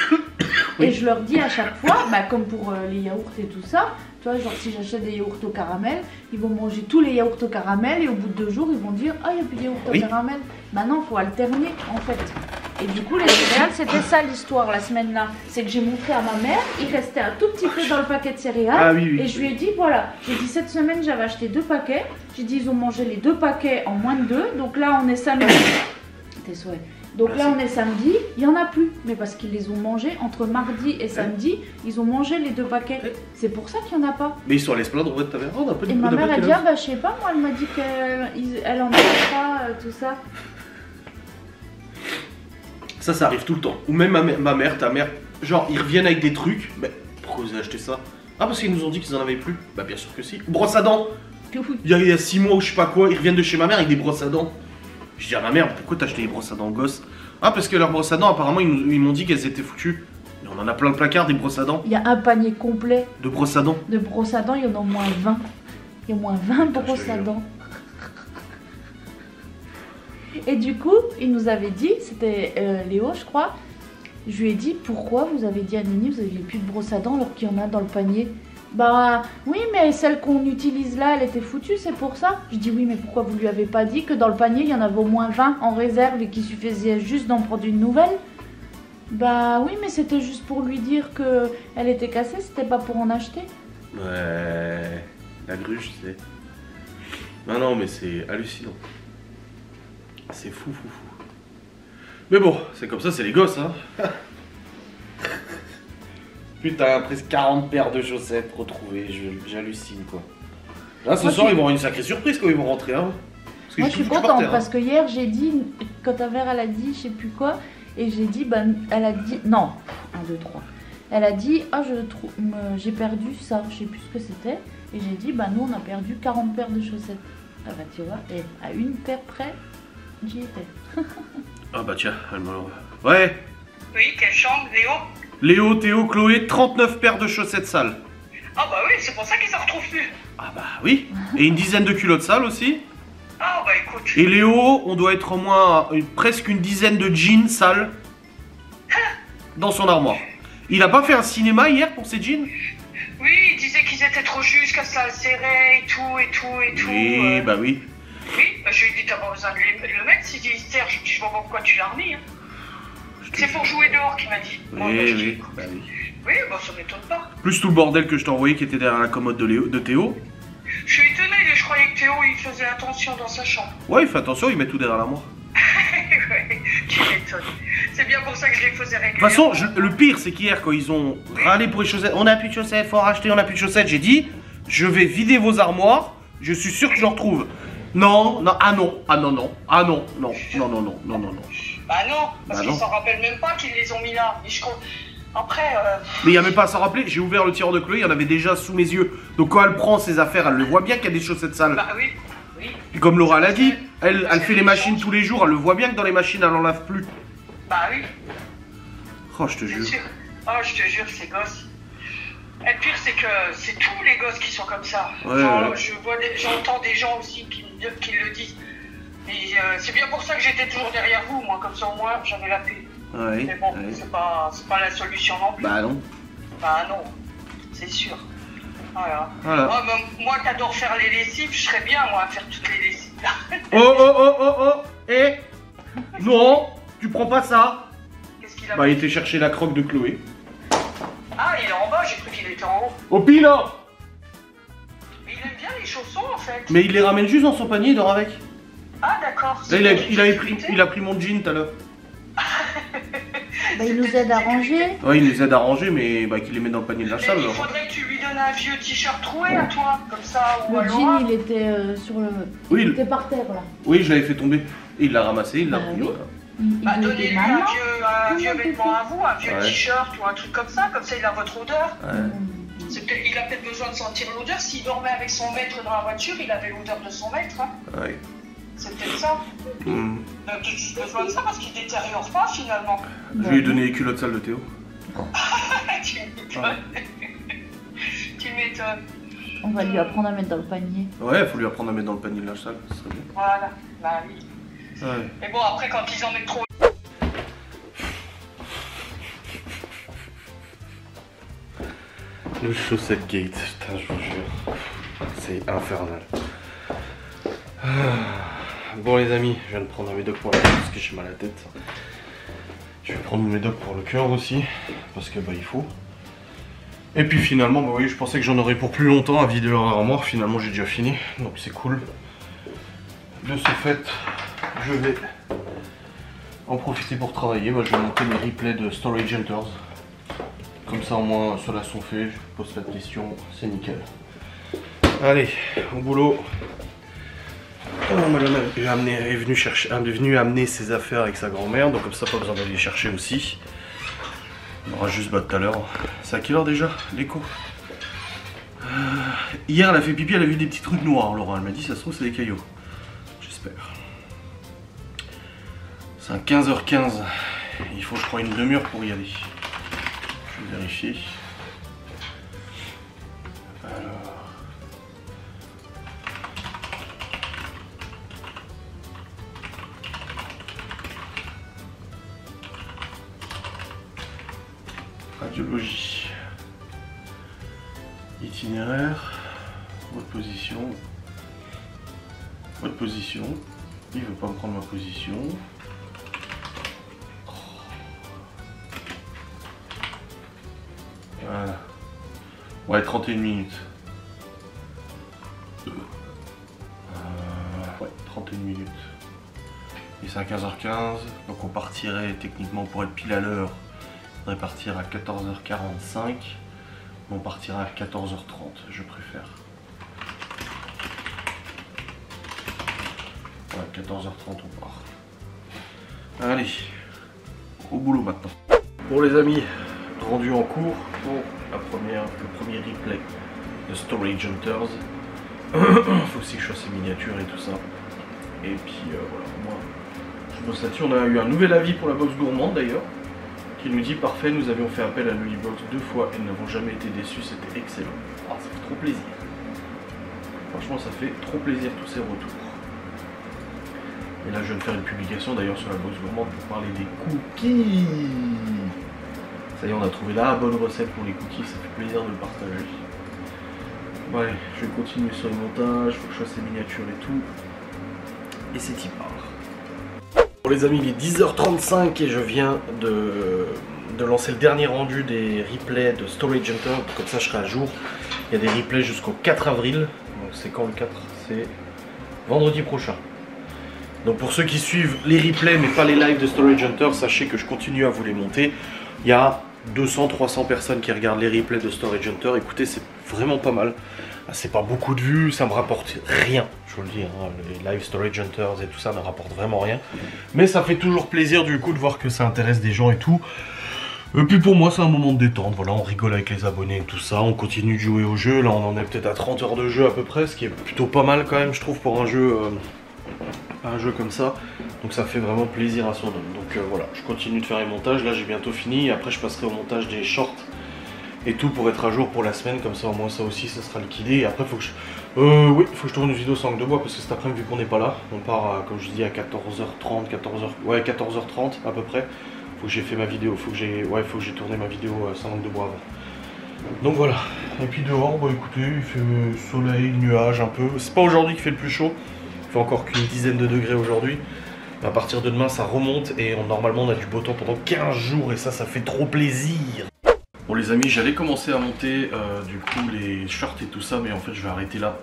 Et je leur dis à chaque fois, bah, comme pour les yaourts et tout ça, tu vois, genre si j'achète des yaourts au caramel, ils vont manger tous les yaourts au caramel et au bout de 2 jours ils vont dire ah il n'y a plus de yaourts au caramel. Maintenant il faut alterner en fait. Et du coup les céréales c'était ça l'histoire la semaine là, c'est que j'ai montré à ma mère, il restait un tout petit peu dans le paquet de céréales et je lui ai dit voilà, j'ai dit cette semaine j'avais acheté 2 paquets, j'ai dit ils ont mangé les 2 paquets en moins de 2, donc là on est samedi. Tes souhaits. Donc là on est samedi, il n'y en a plus, mais parce qu'ils les ont mangés entre mardi et samedi, ils ont mangé les 2 paquets. C'est pour ça qu'il n'y en a pas. Mais ils sont allés se plaindre auprès de ta mère. Oh, et ma mère a dit ah bah je sais pas, moi elle m'a dit qu'elle en avait pas, tout ça. Ça arrive tout le temps. Ou même ma mère, ta mère, genre ils reviennent avec des trucs. Mais pourquoi vous avez acheté ça? Ah parce qu'ils nous ont dit qu'ils en avaient plus. Bah bien sûr que si. Brosse à dents. Il y a 6 mois ou je sais pas quoi, ils reviennent de chez ma mère avec des brosses à dents. Je dis à ma mère, pourquoi t'as acheté des brosses à dents gosse? Ah parce que leurs brosses à dents apparemment ils m'ont dit qu'elles étaient foutues. Mais on en a plein le placard des brosses à dents. Il y a un panier complet de brosses à dents. De brosses à dents, il y en a au moins 20. Il y a au moins 20 brosses à dents. Et du coup, il nous avait dit, c'était Léo je crois, je lui ai dit pourquoi vous avez dit à Nini vous aviez plus de brosses à dents alors qu'il y en a dans le panier. Bah oui mais celle qu'on utilise là elle était foutue, c'est pour ça. Je dis oui mais pourquoi vous lui avez pas dit que dans le panier il y en avait au moins 20 en réserve et qu'il suffisait juste d'en prendre une nouvelle? Bah oui mais c'était juste pour lui dire que elle était cassée, c'était pas pour en acheter. Ouais, la gruge c'est... Non mais c'est hallucinant. C'est fou. Mais bon, c'est comme ça, c'est les gosses hein. Putain, presque 40 paires de chaussettes retrouvées, j'hallucine quoi. Là ce soir ils vont avoir une sacrée surprise quand ils vont rentrer hein. Parce que moi je suis contente parce que hier j'ai dit, quand ta mère elle a dit je sais plus quoi, et j'ai dit, bah elle a dit, non, 1, 2, 3. Elle a dit, ah j'ai perdu ça, je sais plus ce que c'était. Et j'ai dit, bah nous on a perdu 40 paires de chaussettes. Ah bah tu vois, et à une paire près, j'y étais. Ah bah tiens, elle m'a... Ouais. Oui, quelle chambre, Léo? Léo, Théo, Chloé, 39 paires de chaussettes sales. Ah bah oui, c'est pour ça qu'ils s'en retrouvent plus. Ah bah oui. Et une dizaine de culottes sales aussi. Ah bah écoute. Et Léo, on doit être au moins presque une dizaine de jeans sales dans son armoire. Il a pas fait un cinéma hier pour ses jeans? Oui, il disait qu'ils étaient trop justes, que ça le serrait et tout. Oui, bah oui. Oui, bah je lui ai dit t'as pas besoin de le mettre, s'il dit il se serre, je lui dis je vois pas pourquoi tu l'as remis. Hein. C'est pour jouer dehors qu'il m'a dit. Oui, bah oui. Oui, bah ça m'étonne pas. Plus tout le bordel que je t'ai envoyé qui était derrière la commode de Théo. Je suis étonné, je croyais que Théo il faisait attention dans sa chambre. Ouais, il fait attention, il met tout derrière l'armoire. Ouais, tu m'étonnes. C'est bien pour ça que je les faisais régulièrement. De toute façon, le pire c'est qu'hier quand ils ont râlé pour les chaussettes, on a plus de chaussettes, faut en racheter, on a plus de chaussettes, j'ai dit, je vais vider vos armoires, je suis sûr que j'en retrouve. Non, non, ah non, ah non, non, ah non, non, non, non, non, non, non, non. Bah non, parce qu'ils s'en rappellent même pas qu'ils les ont mis là. Et après... Mais il n'y a même pas à s'en rappeler, j'ai ouvert le tiroir de Chloé, il y en avait déjà sous mes yeux. Donc quand elle prend ses affaires, elle le voit bien qu'il y a des chaussettes sales. Bah oui, oui. Et comme Laura l'a dit, elle fait les machines tous les jours, elle le voit bien que dans les machines, elle en lave plus. Bah oui. Oh, je te jure. Oh, je te jure, c'est gosse. Et le pire, c'est que c'est tous les gosses qui sont comme ça. Ouais, Genre, ouais. j'entends des gens aussi qui le disent. Et c'est bien pour ça que j'étais toujours derrière vous, moi, comme ça au moins j'avais la paix. Ouais, Mais bon, ouais. c'est pas la solution non plus. Bah non. Bah non, c'est sûr. Voilà. Voilà. Moi qui adore faire les lessives, je serais bien moi à faire toutes les lessives là. Oh. Eh non, tu prends pas ça. Qu'est-ce qu'il a Bah il était chercher la croque de Chloé. Ah, il est en bas, j'ai cru qu'il était en haut. Au pila. Mais il aime bien les chaussons en fait. Mais il les ramène juste dans son panier, il dort avec. Ah d'accord. Là il a pris mon jean tout à l'heure. Bah, il nous aide à ranger. Ouais, il nous aide à ranger, mais bah, qu'il les met dans le panier de la salle. Il faudrait que tu lui donnes un vieux t-shirt troué à toi, comme ça, ou Le à jean, Laura. il était sur le. Oui, Il était par terre là. Oui, je l'avais fait tomber. Et il l'a ramassé, il l'a Bah pris. oui. Voilà. Il Bah, était donnez-lui malin. un vieux vêtement à vous, un vieux Ouais. t-shirt ou un truc comme ça il a votre odeur. Ouais. Il a peut-être besoin de sentir l'odeur. S'il dormait avec son maître dans la voiture, il avait l'odeur de son maître. Hein. Ouais. C'est peut-être ça. Hmm. Il a peut-être besoin de ça parce qu'il détériore pas finalement. Je lui ai donné les culottes sales de Théo. Tu m'étonnes. Tu m'étonnes. On va lui apprendre à mettre dans le panier. Ouais, il faut lui apprendre à mettre dans le panier de la salle, ça serait bien. Voilà, bah oui. Ouais. Mais bon, après, quand ils en mettent trop. Le chaussette gate, putain, je vous jure. C'est infernal. Bon les amis, je viens de prendre un médoc pour la tête parce que j'ai mal à la tête. Je vais prendre un médoc pour le cœur aussi, parce que bah il faut. Et puis finalement, bah oui, je pensais que j'en aurais pour plus longtemps à vider leur armoire, finalement j'ai déjà fini, donc c'est cool. De ce fait, je vais en profiter pour travailler. Bah, je vais monter mes replays de Storage Hunters. Comme ça au moins ceux-là sont faits, je pose pas de questions, c'est nickel. Allez, au boulot. Oh, madame est venue amener ses affaires avec sa grand-mère, donc comme ça pas besoin d'aller les chercher aussi. On aura juste tout à l'heure. C'est à quelle heure déjà l'écho? Hier elle a fait pipi, elle a vu des petits trucs noirs, Laura. Elle m'a dit ça se trouve c'est des cailloux. J'espère. C'est à 15h15. Il faut je crois une demi-heure pour y aller. Je vais vérifier. Alors. Radiologie. Itinéraire. Votre position. Votre position. Il veut pas me prendre ma position. Voilà. Ouais, 31 minutes. Ouais, 31 minutes. Et c'est à 15h15. Donc on partirait techniquement pour être pile à l'heure. On devrait partir à 14h45. On partira à 14h30, je préfère. Ouais, 14h30 on part. Allez, au boulot maintenant. Bon les amis, rendu en cours pour le premier replay de Storage Hunters. Il faut aussi que je fasse ces miniatures et tout ça. Et puis voilà, moi je bosse là-dessus. On a eu un nouvel avis pour la box gourmande d'ailleurs, qui nous dit parfait, nous avions fait appel à l'Ulibox 2 fois et nous n'avons jamais été déçus, c'était excellent. Ah, ça fait trop plaisir. Franchement ça fait trop plaisir tous ces retours. Et là je viens de faire une publication d'ailleurs sur la box gourmande pour parler des cookies. Ça y est, on a trouvé la bonne recette pour les cookies, ça fait plaisir de le partager. Bon allez, je vais continuer sur le montage, il faut que je fasse les miniatures et tout. Et c'est y part. Bon les amis, il est 10h35 et je viens de lancer le dernier rendu des replays de Storage Hunter, comme ça je serai à jour. Il y a des replays jusqu'au 4 avril, donc c'est quand le 4? C'est vendredi prochain. Donc pour ceux qui suivent les replays mais pas les lives de Storage Hunter, sachez que je continue à vous les monter. Il y a 200-300 personnes qui regardent les replays de Storage Hunter. Écoutez, c'est vraiment pas mal. C'est pas beaucoup de vues, ça me rapporte rien, je vous le dis. Hein. Les live Storage Hunters et tout ça ne rapportent vraiment rien. Mais ça fait toujours plaisir du coup de voir que ça intéresse des gens et tout. Et puis pour moi c'est un moment de détente, voilà, on rigole avec les abonnés et tout ça, on continue de jouer au jeu. Là on en est peut-être à 30 heures de jeu à peu près, ce qui est plutôt pas mal quand même je trouve pour un jeu comme ça. Donc ça fait vraiment plaisir à son homme. Donc voilà, je continue de faire les montages, là j'ai bientôt fini, après je passerai au montage des shorts et tout pour être à jour pour la semaine, comme ça au moins ça aussi ça sera liquidé. Et après faut que je... oui, faut que je tourne une vidéo sans langue de bois parce que cet après-midi vu qu'on n'est pas là, on part comme je dis à 14h30, 14h30 à peu près. Faut que j'ai fait ma vidéo, faut que j'ai tourné ma vidéo sans langue de bois avant. Donc voilà, et puis dehors, bah écoutez, il fait soleil, nuage un peu. C'est pas aujourd'hui qu'il fait le plus chaud, il fait encore qu'une dizaine de degrés aujourd'hui. À partir de demain ça remonte et normalement on a du beau temps pendant 15 jours et ça fait trop plaisir. Bon les amis, j'allais commencer à monter du coup les shorts et tout ça, mais en fait je vais arrêter là.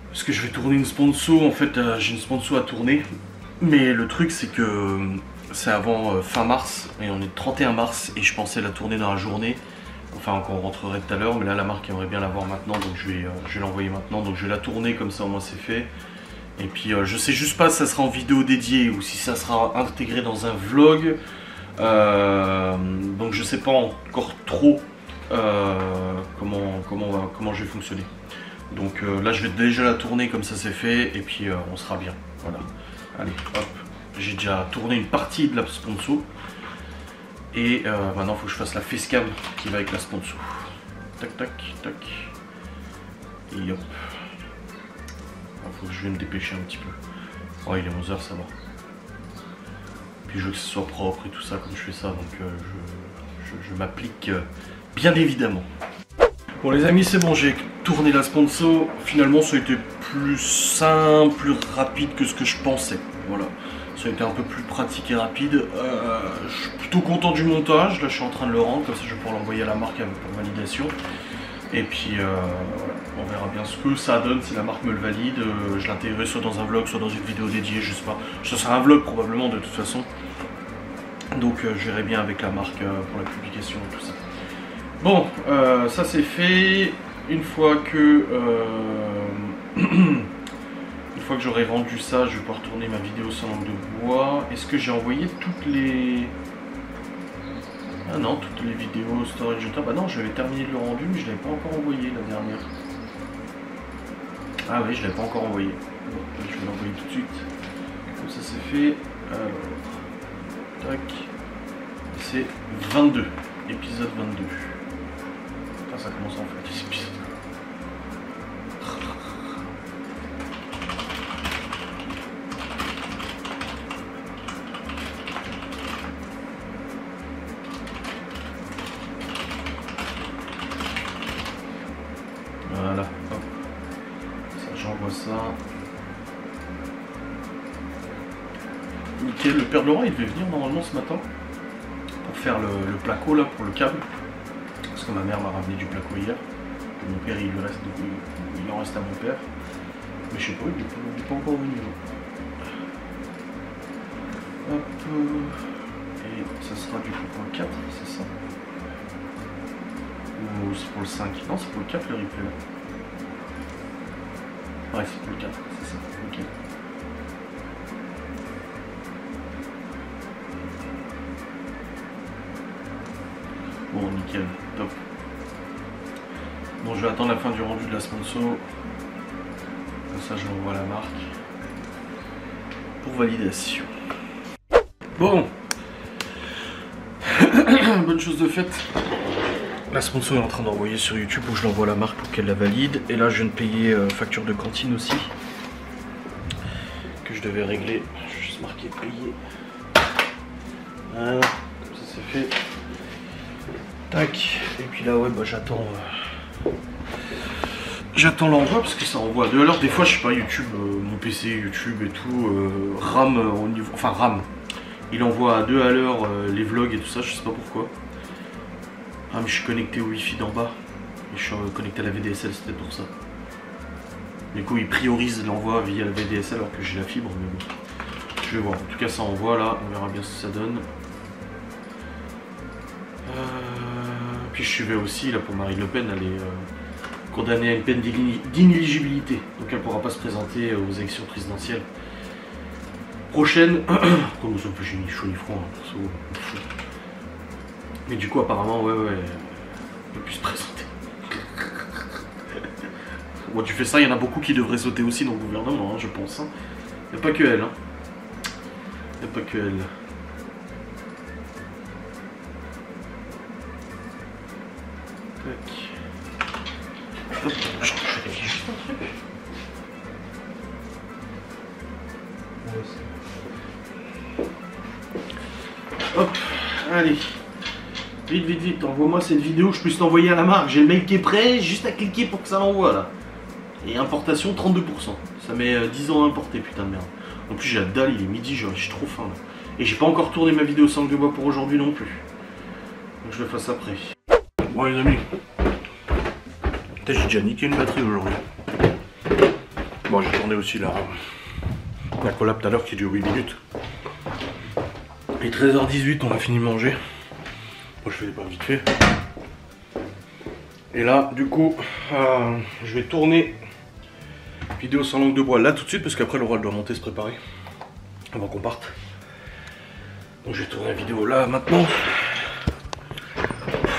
Parce que je vais tourner une sponsor, en fait j'ai une sponsor à tourner. Mais le truc c'est que c'est avant fin mars et on est le 31 mars et je pensais la tourner dans la journée. Enfin qu'on rentrerait tout à l'heure, mais là la marque aimerait bien la voir maintenant, donc je vais l'envoyer maintenant. Donc je vais la tourner comme ça au moins c'est fait. Et puis je sais juste pas si ça sera en vidéo dédiée ou si ça sera intégré dans un vlog. Donc je sais pas encore trop comment je vais fonctionner. Donc là je vais déjà la tourner comme ça c'est fait et puis on sera bien. Voilà. Allez hop. J'ai déjà tourné une partie de la sponsor. Et maintenant il faut que je fasse la facecam qui va avec la sponsor. Tac tac tac. Et hop. Faut que je vais me dépêcher un petit peu. Oh il est 11h ça va. Puis je veux que ce soit propre et tout ça comme je fais ça, donc je m'applique bien évidemment. Bon les amis c'est bon, j'ai tourné la sponsor. Finalement ça a été plus simple, plus rapide que ce que je pensais. Voilà. Ça a été un peu plus pratique et rapide. Je suis plutôt content du montage. Là je suis en train de le rendre, comme ça je vais pouvoir l'envoyer à la marque pour validation. Et puis on verra bien ce que ça donne si la marque me le valide. Je l'intégrerai soit dans un vlog, soit dans une vidéo dédiée, je sais pas. Ce sera un vlog probablement de toute façon. Donc je verrai bien avec la marque pour la publication et tout ça. Bon, ça c'est fait. Une fois que j'aurai rendu ça, je vais pouvoir tourner ma vidéo sans langue de bois. Est-ce que j'ai envoyé toutes les... Ah non, toutes les vidéos storage YouTube. Bah non, j'avais terminé le rendu, mais je ne l'avais pas encore envoyé la dernière. Ah oui, je ne l'avais pas encore envoyé. Bon, je vais l'envoyer tout de suite. Comme ça c'est fait. Alors, tac. C'est 22. Épisode 22. Putain, ça commence en fait, cet épisode. Voilà, hop. Ça, j'envoie ça. Nickel, le père Laurent il devait venir normalement ce matin pour faire le placo là pour le câble. Parce que ma mère m'a ramené du placo hier. Et mon père il en reste à mon père. Mais je sais pas, il n'est pas encore venu. Hop. Et ça sera du coup pour le 4, c'est ça. Ou c'est pour le 5. Non, c'est pour le 4 le replay là. Ouais, c'est pour le 4, c'est ça. Ok. Bon, nickel, top. Bon, je vais attendre la fin du rendu de la sponsor. Comme ça, je l'envoie à la marque pour validation. Bon, bonne chose de faite. La sponsor est en train d'envoyer sur YouTube où je l'envoie à la marque pour qu'elle la valide. Et là, je viens de payer facture de cantine aussi que je devais régler. Je vais juste marquer payer. Voilà, comme ça c'est fait. Tac, et puis là ouais bah j'attends l'envoi parce que ça envoie à 2 à l'heure. Des fois je sais pas, YouTube, mon PC, YouTube et tout, RAM au niveau. Enfin RAM. Il envoie à 2 à l'heure les vlogs et tout ça, je sais pas pourquoi. Ah mais je suis connecté au Wi-Fi d'en bas. Et je suis connecté à la VDSL, c'était pour ça. Du coup il priorise l'envoi via la VDSL alors que j'ai la fibre, mais bon. Je vais voir. En tout cas ça envoie là, on verra bien ce que ça donne. Puis je suivais aussi là pour Marine Le Pen, elle est condamnée à une peine d'inéligibilité, donc elle ne pourra pas se présenter aux élections présidentielles prochaines. Comme ça peut j'ai ni chaud ni froid, hein, mais du coup apparemment ouais elle ne peut plus se présenter. Bon tu fais ça, il y en a beaucoup qui devraient sauter aussi dans le gouvernement, hein, je pense. Hein. Il n'y a pas que elle. Hein. Il n'y a pas que elle. fesses. Hop, allez. Vite, vite, vite, envoie-moi cette vidéo, je puisse t'envoyer à la marque. J'ai le mail qui est prêt, juste à cliquer pour que ça l'envoie là. Et importation 32%. Ça met 10 ans à importer, putain de merde. En plus j'ai la dalle, il est midi, j'ai trop faim là. Et j'ai pas encore tourné ma vidéo sans de bois pour aujourd'hui non plus. Donc je le fasse après. Bon les amis. Putain, j'ai déjà niqué une batterie aujourd'hui. Bon, j'ai tourné aussi la collab tout à l'heure qui dure 8 minutes. Et 13h18, on a fini de manger. Bon, je fais des pas vite fait. Et là, du coup, je vais tourner vidéo sans langue de bois là tout de suite parce qu'après Laura elle doit monter se préparer avant qu'on parte. Donc je vais tourner la vidéo là maintenant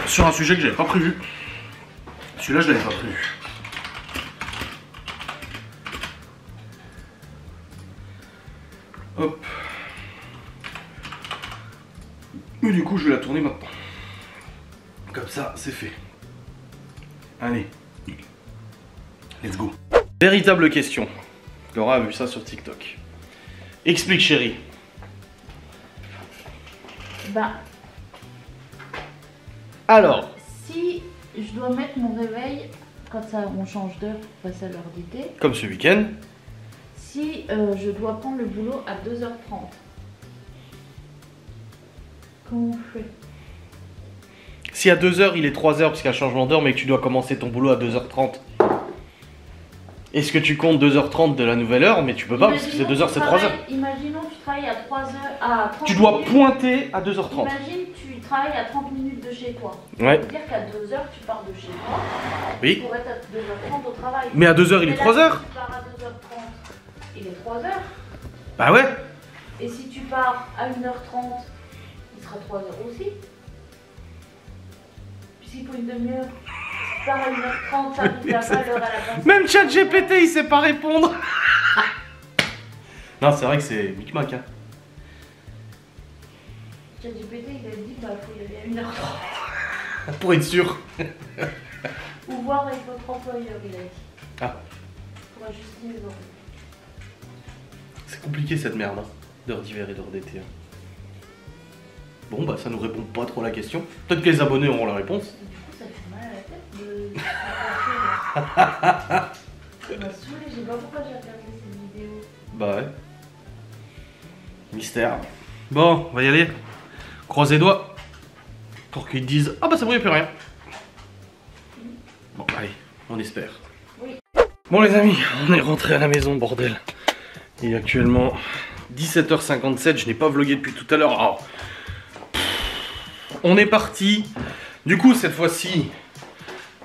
sur un sujet que j'avais pas prévu. Celui-là je l'avais pas prévu. Hop. Mais du coup je vais la tourner maintenant. Comme ça c'est fait. Allez. Let's go. Véritable question. Laura a vu ça sur TikTok. Explique chérie. Bah. Alors. Si je dois mettre mon réveil quand on change d'heure pour passer à l'heure d'été. Comme ce week-end. Si je dois prendre le boulot à 2h30. Comment on fait? Si à 2h il est 3h parce qu'il y a un changement d'heure mais que tu dois commencer ton boulot à 2h30. Est-ce que tu comptes 2h30 de la nouvelle heure? Mais tu peux pas parce que c'est 2h, c'est 3h. Imaginons que tu travailles à 3h, à 30 Tu dois minutes. pointer à 2h30. Imagine tu travailles à 30 minutes de chez toi. Ouais. Ça veut dire qu'à 2h tu pars de chez toi. Oui. Pour être à 2h30 au travail. Mais à 2h il est 3h. Si tu pars à 2h30, il est 3h. Bah ouais. Et si tu pars à 1h30, il sera 3h aussi. Puis s'il faut une demi-heure, si tu pars à 1h30, ça arrive pas l'heure à la fin. Même ChatGPT il sait pas répondre. Non c'est vrai que c'est micmac hein. ChatGPT il a dit bah faut y aller à 1h30. Pour être sûr. Ou voir avec votre employeur il a dit. Ah. Pour ajuster les horaires. C'est compliqué cette merde hein. D'heure d'hiver et d'heure d'été. Hein. Bon bah ça nous répond pas trop à la question. Peut-être que les abonnés auront la réponse. Du coup ça fait mal à la tête de... Ça m'a saoulé, je sais pas pourquoi j'ai regardé cette vidéo. Bah ouais. Mystère. Bon, on va y aller. Croise les doigts. Pour qu'ils disent ah bah ça brille plus rien. Bon allez, on espère. Oui. Bon les amis, on est rentré à la maison, bordel. Il est actuellement 17h57, je n'ai pas vlogué depuis tout à l'heure. Alors, on est parti. Du coup cette fois-ci,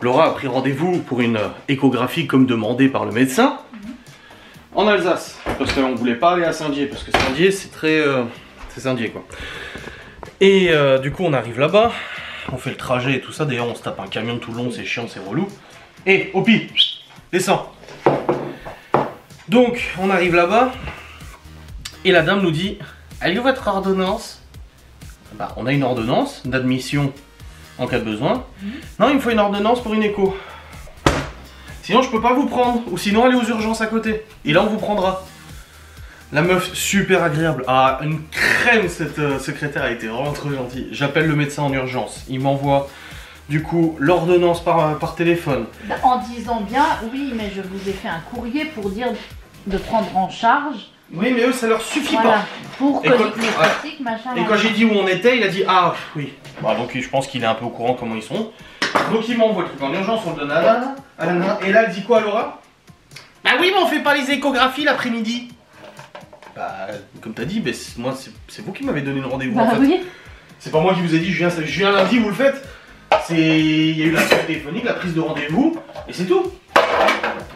Laura a pris rendez-vous pour une échographie comme demandé par le médecin. En Alsace, parce qu'on voulait pas aller à Saint-Dié, parce que Saint-Dié c'est très... c'est Saint-Dié quoi. Et du coup on arrive là-bas, on fait le trajet et tout ça, d'ailleurs on se tape un camion tout long, c'est chiant, c'est relou. Et Opi, descends. Donc on arrive là-bas, et la dame nous dit, elle est où votre ordonnance? Bah on a une ordonnance d'admission en cas de besoin. Non il me faut une ordonnance pour une écho. Sinon je peux pas vous prendre, ou sinon allez aux urgences à côté. Et là on vous prendra. La meuf super agréable. Ah une crème cette secrétaire, a été vraiment trop gentille. J'appelle le médecin en urgence. Il m'envoie du coup l'ordonnance par téléphone. En disant bien, oui mais je vous ai fait un courrier pour dire de prendre en charge. Oui mais eux ça leur suffit Voilà, pas. pour que Et les quand- pratiques, machin. Et quand j'ai dit où on était, il a dit ah oui. Bah donc je pense qu'il est un peu au courant comment ils sont. Donc il m'envoie le truc en urgence, on le donne à la nana. Et là elle dit quoi Laura? Bah oui mais on fait pas les échographies l'après-midi. Bah comme t'as dit, moi c'est vous qui m'avez donné le rendez-vous Bah en fait. oui. C'est pas moi qui vous ai dit je viens lundi, vous le faites. Il y a eu la téléphonique, la prise de rendez-vous, et c'est tout.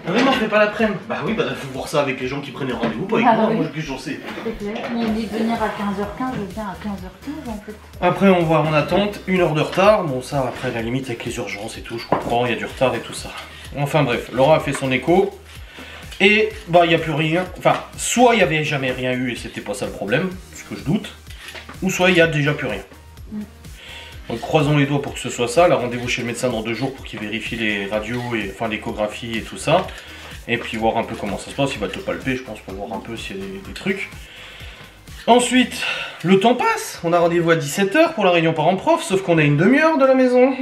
Non mais non, je fais pas l'après-midi. Bah oui, bah faut voir ça avec les gens qui prennent les rendez-vous, pas avec Ah moi, oui. moi j'en sais. C'est clair. On dit de venir à 15h15, je viens à 15h15 en fait. Après on va en attente, 1 heure de retard, bon ça après à la limite avec les urgences et tout, je comprends, il y a du retard et tout ça. Enfin bref, Laura a fait son écho, et bah il n'y a plus rien, enfin soit il n'y avait jamais rien eu et c'était pas ça le problème, ce que je doute, ou soit il n'y a déjà plus rien. Donc croisons les doigts pour que ce soit ça, elle a rendez-vous chez le médecin dans 2 jours pour qu'il vérifie les radios, et enfin l'échographie et tout ça. Et puis voir un peu comment ça se passe, il va te palper je pense pour voir un peu s'il y a des trucs. Ensuite, le temps passe, on a rendez-vous à 17 h pour la réunion parents-prof, sauf qu'on a une demi-heure de la maison.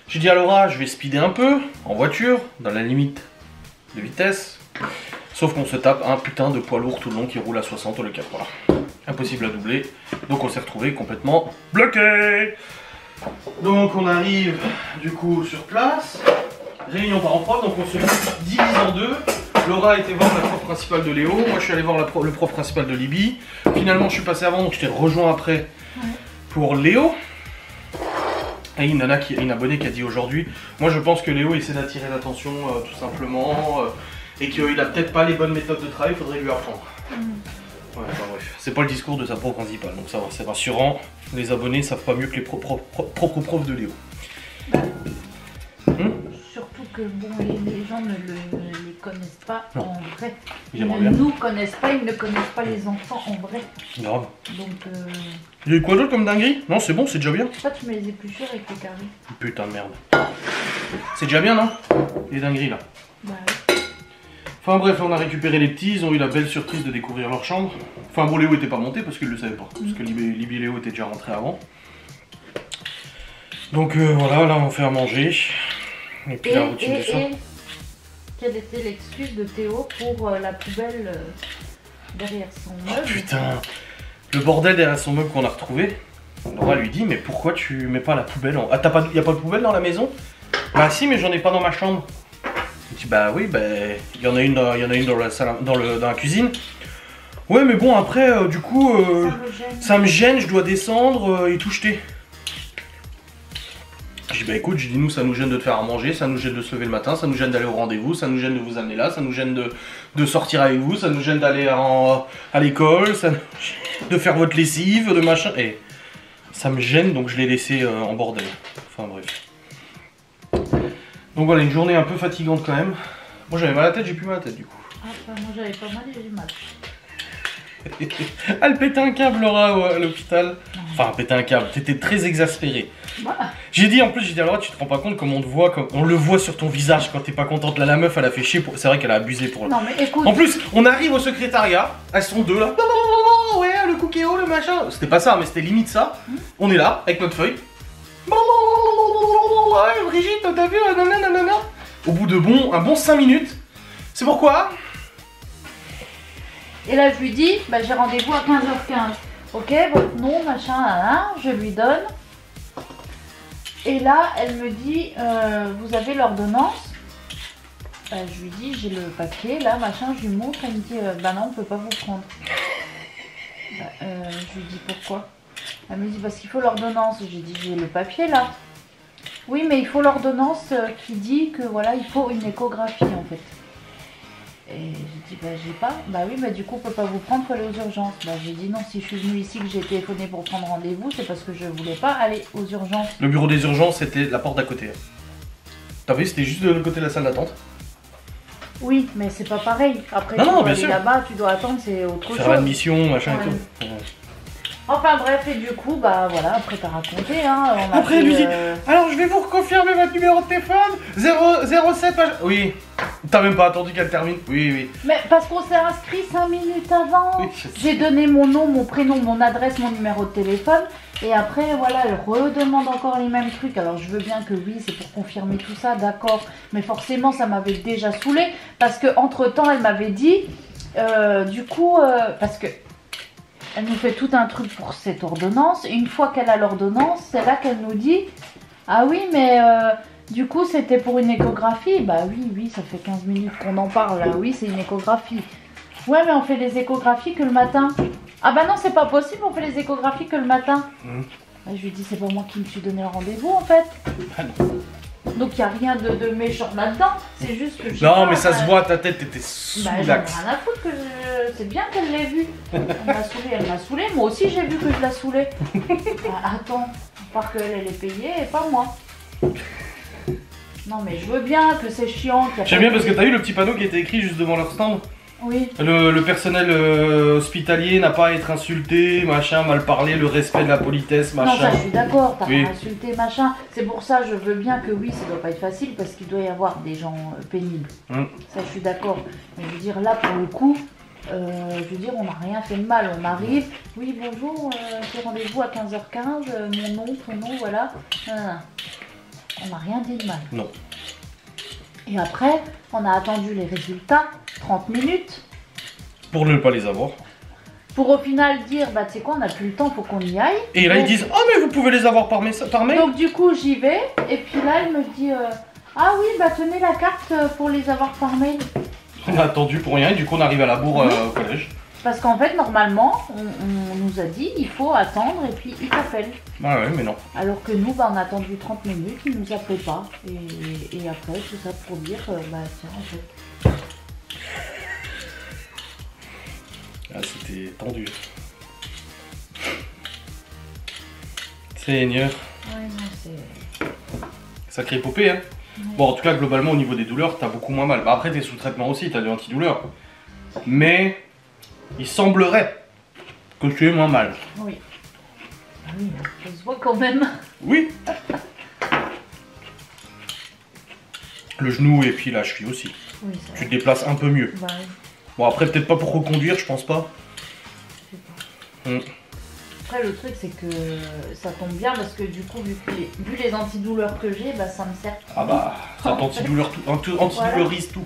J'ai dit à Laura, je vais speeder un peu, en voiture, dans la limite de vitesse. Sauf qu'on se tape un putain de poids lourd tout le long qui roule à 60 au lieu de 80. Impossible à doubler, donc on s'est retrouvé complètement bloqué. Donc on arrive du coup sur place, réunion parents-prof, donc on se divise en deux. Laura était voir la prof principale de Léo, moi je suis allé voir le prof principal de Libye. Finalement je suis passé avant, donc je t'ai rejoint après pour Léo. Et une nana, une abonnée qui a dit aujourd'hui, moi je pense que Léo essaie d'attirer l'attention tout simplement, et qu'il a peut-être pas les bonnes méthodes de travail, il faudrait lui apprendre. Ouais, enfin, bref, c'est pas le discours de sa prof principale, donc ça va, c'est rassurant. Les abonnés savent pas mieux que les propres profs de Léo. Surtout que bon, les gens ne les connaissent pas en vrai. Ils ne nous connaissent pas, ils ne connaissent pas les enfants en vrai. Grave. Donc Il y a eu quoi d'autre comme dinguerie? Non, c'est bon, c'est déjà bien. toi tu mets les épluchures avec les carrés. Putain de merde. C'est déjà bien, non? Les dingueries là. Bah Enfin bref, on a récupéré les petits, ils ont eu la belle surprise de découvrir leur chambre. Enfin bon, Léo était pas monté parce qu'il le savait pas, parce que Libye et Léo étaient déjà rentrés avant. Donc voilà, là on fait à manger. Et puis la routine du soir. Quelle était l'excuse de Théo pour la poubelle derrière son meuble? Oh putain, le bordel derrière son meuble qu'on a retrouvé. Laura lui dit, mais pourquoi tu mets pas la poubelle en... Ah, y a pas de poubelle dans la maison? Bah si, mais j'en ai pas dans ma chambre. Je dis bah oui, bah il y en a une dans la salle, dans la cuisine. Ouais mais bon après du coup ça me gêne, je dois descendre et tout jeter. Je dis bah écoute, je dis nous ça nous gêne de te faire à manger, ça nous gêne de se lever le matin, ça nous gêne d'aller au rendez-vous, ça nous gêne de vous amener là, ça nous gêne de sortir avec vous, ça nous gêne d'aller à l'école, de faire votre lessive, de machin. Et ça me gêne donc je l'ai laissé en bordel. Enfin bref. Donc voilà, une journée un peu fatigante quand même. Moi j'avais mal à la tête, j'ai plus mal à la tête du coup. Ah bah, moi j'avais pas mal et j'ai mal. Elle pétait un câble Laura à l'hôpital. Enfin pétait un câble, t'étais très exaspérée. Voilà. J'ai dit en plus, j'ai dit à Laura, tu te rends pas compte comme on te voit, comme on le voit sur ton visage quand t'es pas contente. Là la meuf elle a fait chier, c'est vrai qu'elle a abusé pour... Non mais écoute. En plus, on arrive au secrétariat, elles sont deux là. Ouais, le cookéo, le machin. C'était pas ça, mais c'était limite ça. On est là, avec notre feuille. Ouais, Brigitte, t'as vu, nanana. Au bout de un bon 5 minutes, c'est pourquoi? Et là je lui dis, bah j'ai rendez-vous à 15h15. Ok, votre nom, machin, là, je lui donne. Et là, elle me dit, vous avez l'ordonnance? Je lui dis, j'ai le papier, là, machin, je lui montre. Elle me dit, bah non, on peut pas vous prendre. Je lui dis, pourquoi? Elle me dit, parce qu'il faut l'ordonnance. J'ai dit, j'ai le papier, là. Oui, mais il faut l'ordonnance qui dit que, voilà, il faut une échographie, en fait. Et j'ai dit, bah j'ai pas. Bah oui, mais du coup, on peut pas vous prendre, faut aller aux urgences. Bah j'ai dit non, si je suis venue ici, que j'ai téléphoné pour prendre rendez-vous, c'est parce que je voulais pas aller aux urgences. Le bureau des urgences, c'était la porte d'à côté. T'as vu, c'était juste de l'autre côté de la salle d'attente. Oui, mais c'est pas pareil. Après, non, tu dois bien aller sûr. Là-bas, tu dois attendre, c'est autre chose. Faire l'admission, machin et tout. Enfin bref, et du coup, bah voilà, après t'as raconté, hein. Après, elle lui dit, alors je vais vous reconfirmer votre numéro de téléphone, 07... Oui. T'as même pas attendu qu'elle termine? Oui, oui. Mais parce qu'on s'est inscrit 5 minutes avant. Oui, j'ai donné mon nom, mon prénom, mon adresse, mon numéro de téléphone. Et après, voilà, elle redemande encore les mêmes trucs. Alors je veux bien que oui, c'est pour confirmer tout ça, d'accord. Mais forcément, ça m'avait déjà saoulée. Parce que entre temps, elle m'avait dit, du coup, parce que elle nous fait tout un truc pour cette ordonnance. Et une fois qu'elle a l'ordonnance, c'est là qu'elle nous dit, ah oui, mais... du coup, c'était pour une échographie. Bah oui, ça fait 15 minutes qu'on en parle. Là. Oui, c'est une échographie. Ouais, mais on fait les échographies que le matin. Ah bah non, c'est pas possible, on fait les échographies que le matin. Bah, je lui dis, c'est pas moi qui me suis donné le rendez-vous en fait. Donc il n'y a rien de méchant là-dedans. C'est juste que... Non, mais ça se voit, ta tête était sous l'axe. J'en ai rien à foutre que c'est bien qu'elle l'ait vu. Elle m'a saoulée. Moi aussi, j'ai vu que je la saoulais. Attends, à part qu'elle est payée et pas moi. Non mais je veux bien que c'est chiant. J'aime bien parce que t'as eu le petit panneau qui était écrit juste devant leur stand. Oui. Le personnel hospitalier n'a pas à être insulté, machin, mal parlé, le respect de la politesse, machin. Non, ça je suis d'accord, t'as Oui. pas insulté, machin. C'est pour ça je veux bien que oui, ça doit pas être facile parce qu'il doit y avoir des gens pénibles. Ça je suis d'accord. Mais je veux dire, là pour le coup, je veux dire, on n'a rien fait de mal. On arrive, oui bonjour, c'est rendez-vous à 15h15, mon nom, ton nom, voilà. On n'a rien dit de mal. Non. Et après, on a attendu les résultats, 30 minutes. Pour ne pas les avoir. Pour au final dire, bah tu sais quoi, on n'a plus le temps, faut qu'on y aille. Et là Donc, ils disent, oh mais vous pouvez les avoir par mail. donc du coup j'y vais, et puis là elle me dit, ah oui, bah tenez la carte pour les avoir par mail. On a attendu pour rien et du coup on arrive à la bourre au collège. Parce qu'en fait normalement, on nous a dit, il faut attendre et puis ils t'appellent. Ah ouais mais non. Alors que nous, bah, on a attendu 30 minutes, ils nous appelaient pas. Et après, tout ça pour dire, bah tiens en fait. Ah c'était tendu. Seigneur. Ouais, non, c'est... Sacrée épopée hein. Bon en tout cas globalement au niveau des douleurs t'as beaucoup moins mal. Bah après t'es sous traitement aussi, t'as de l'antidouleur. Mais il semblerait que tu aies moins mal. Oui. Ah oui, ça se voit quand même. Oui. Le genou et puis la cheville aussi. Oui, ça Tu te déplaces un peu mieux. va. Bah, oui, Bon après peut-être pas pour reconduire je pense pas. je sais pas. Mm. Après, le truc, c'est que ça tombe bien parce que du coup, vu les antidouleurs que j'ai, bah, ça me sert. Ah bah ça t'antidouleur tout, antidouleurise tout.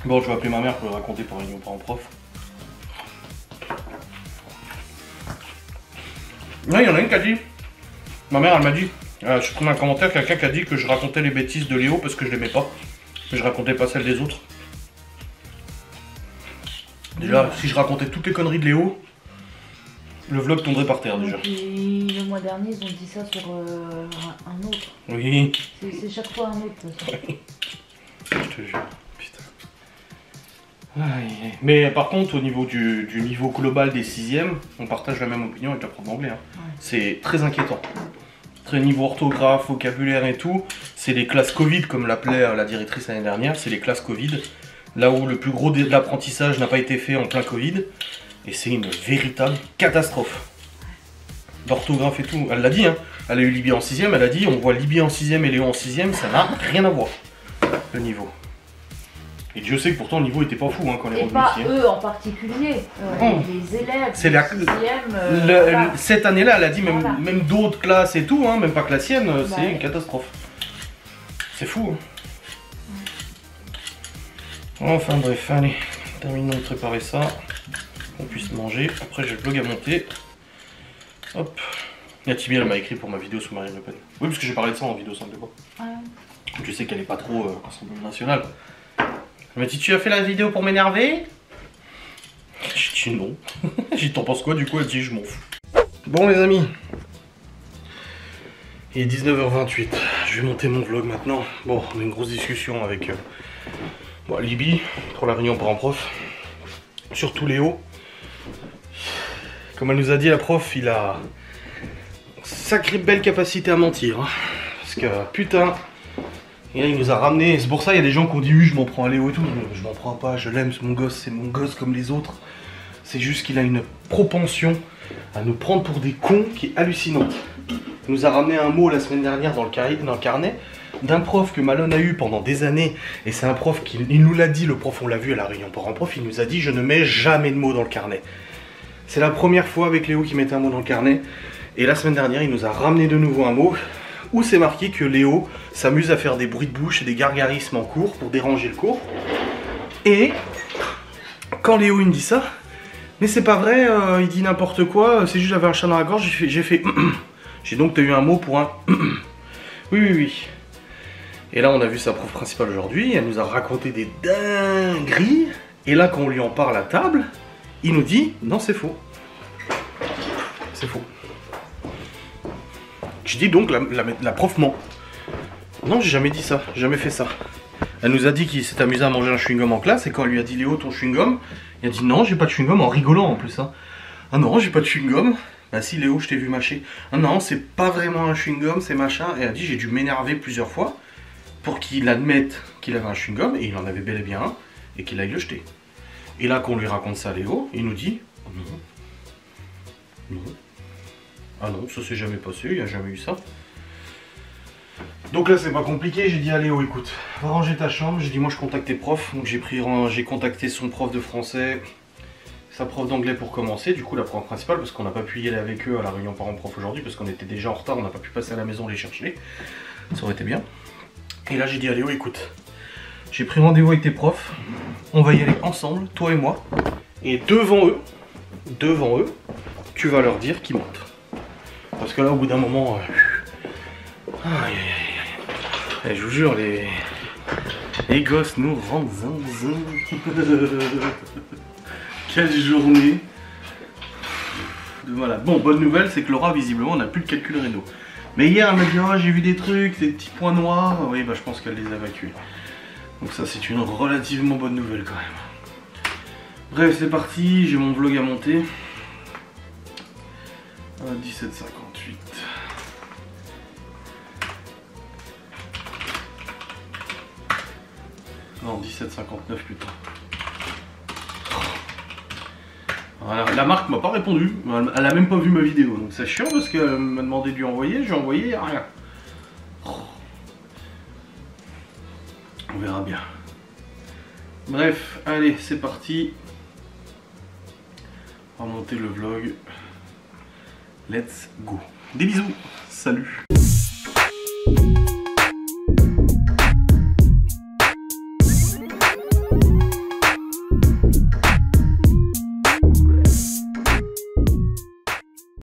Bon je vais appeler ma mère pour le raconter pour réunion parents prof. Ouais, il y en a une qui a dit. Ma mère, elle m'a dit. Je trouve un commentaire, quelqu'un qui a dit que je racontais les bêtises de Léo parce que je l'aimais pas. Mais je racontais pas celles des autres. Déjà, si je racontais toutes les conneries de Léo, le vlog tomberait par terre déjà. Et puis, le mois dernier, ils ont dit ça sur un autre. Oui, C'est chaque fois un autre. De toute façon. je te jure. Putain. Aïe. Mais par contre, au niveau du niveau global des 6e, on partage la même opinion avec la prof d'anglais. Hein. Ouais. C'est très inquiétant. Très niveau orthographe, vocabulaire et tout. C'est les classes Covid, comme l'appelait la directrice l'année dernière. C'est les classes Covid. Là où le plus gros de l'apprentissage n'a pas été fait en plein Covid. Et c'est une véritable catastrophe. L'orthographe et tout. Elle l'a dit, hein. Elle a eu Libye en 6e. Elle a dit, on voit Libye en 6e et Léo en 6e. Ça n'a rien à voir. Le niveau. Et Dieu sait que pourtant le niveau était pas fou hein, quand les Et revenus pas ici. Hein. eux en particulier, les élèves, C'est les la- 6e, voilà. Cette année-là, elle a dit même, Voilà. même d'autres classes et tout, hein, même pas que la sienne, c'est ouais. une catastrophe. C'est fou. Hein. Enfin bref, allez, terminons de préparer ça, qu'on puisse manger. Après j'ai le vlog à monter. Hop. La Tibi elle m'a écrit pour ma vidéo sur Marine Le Pen. Oui parce que j'ai parlé de ça en vidéo simple quoi. Ouais. Tu sais qu'elle est pas trop Rassemblement National. Elle m'a dit tu as fait la vidéo pour m'énerver? J'ai dit non. J'ai dit t'en penses quoi du coup? Elle dit je m'en fous. Bon les amis. Il est 19h28. Je vais monter mon vlog maintenant. Bon on a une grosse discussion avec Libye pour la réunion parents prof. Surtout Léo. Comme elle nous a dit la prof, il a sacrée belle capacité à mentir. Hein. Parce que putain. Et là, il nous a ramené, c'est pour ça il y a des gens qui ont dit oui je m'en prends à Léo et tout, je m'en prends pas, je l'aime, c'est mon gosse comme les autres. C'est juste qu'il a une propension à nous prendre pour des cons qui est hallucinante. Il nous a ramené un mot la semaine dernière dans le carnet d'un prof que Malone a eu pendant des années, et c'est un prof qui il nous l'a dit, le prof on l'a vu à la réunion parents prof, il nous a dit je ne mets jamais de mots dans le carnet. C'est la première fois avec Léo qui mettait un mot dans le carnet, et la semaine dernière il nous a ramené de nouveau un mot où c'est marqué que Léo s'amuse à faire des bruits de bouche et des gargarismes en cours pour déranger le cours. Et quand Léo il me dit ça, mais c'est pas vrai, il dit n'importe quoi, c'est juste j'avais un chat dans la gorge, j'ai fait j'ai donc t'as eu un mot pour un oui. Et là on a vu sa prof principale aujourd'hui, elle nous a raconté des dingueries, et là quand on lui en parle à table, il nous dit non c'est faux. C'est faux. Je dis donc la prof ment. Non, j'ai jamais dit ça, j'ai jamais fait ça. Elle nous a dit qu'il s'est amusé à manger un chewing-gum en classe, et quand elle lui a dit Léo ton chewing-gum, il a dit non j'ai pas de chewing-gum, en rigolant en plus. Hein. Ah non j'ai pas de chewing-gum. Bah si Léo je t'ai vu mâcher. Ah non c'est pas vraiment un chewing-gum, c'est machin. Et elle a dit j'ai dû m'énerver plusieurs fois pour qu'il admette qu'il avait un chewing-gum, et il en avait bel et bien un. et qu'il aille le jeter. Et là qu'on lui raconte ça à Léo, il nous dit oh non, non, ah non, ça s'est jamais passé, il n'y a jamais eu ça. Donc là c'est pas compliqué, j'ai dit à Léo écoute, va ranger ta chambre, j'ai dit moi je contacte tes profs, donc j'ai contacté son prof de français, sa prof d'anglais pour commencer, du coup la prof principale parce qu'on n'a pas pu y aller avec eux à la réunion parents-prof aujourd'hui parce qu'on était déjà en retard, on n'a pas pu passer à la maison les chercher, ça aurait été bien. Et là j'ai dit à Léo écoute, j'ai pris rendez-vous avec tes profs, on va y aller ensemble, toi et moi, et devant eux, tu vas leur dire qu'ils mentent. Parce que là au bout d'un moment, je vous jure, les gosses nous rendent zinzin. Quelle journée. Voilà. Bon, bonne nouvelle, c'est que Laura, visiblement, n'a plus de calcul rénaux. Mais hier, elle m'a dit, oh, j'ai vu des trucs, des petits points noirs. Oui, bah je pense qu'elle les a évacués. Donc ça, c'est une relativement bonne nouvelle quand même. Bref, c'est parti, j'ai mon vlog à monter. 17h58. Non, 17h59 plutôt. Voilà, la marque m'a pas répondu, elle a même pas vu ma vidéo, donc c'est chiant parce qu'elle m'a demandé de lui envoyer, j'ai envoyé, rien. On verra bien. Bref, allez, c'est parti. On va monter le vlog. Let's go. Des bisous, salut.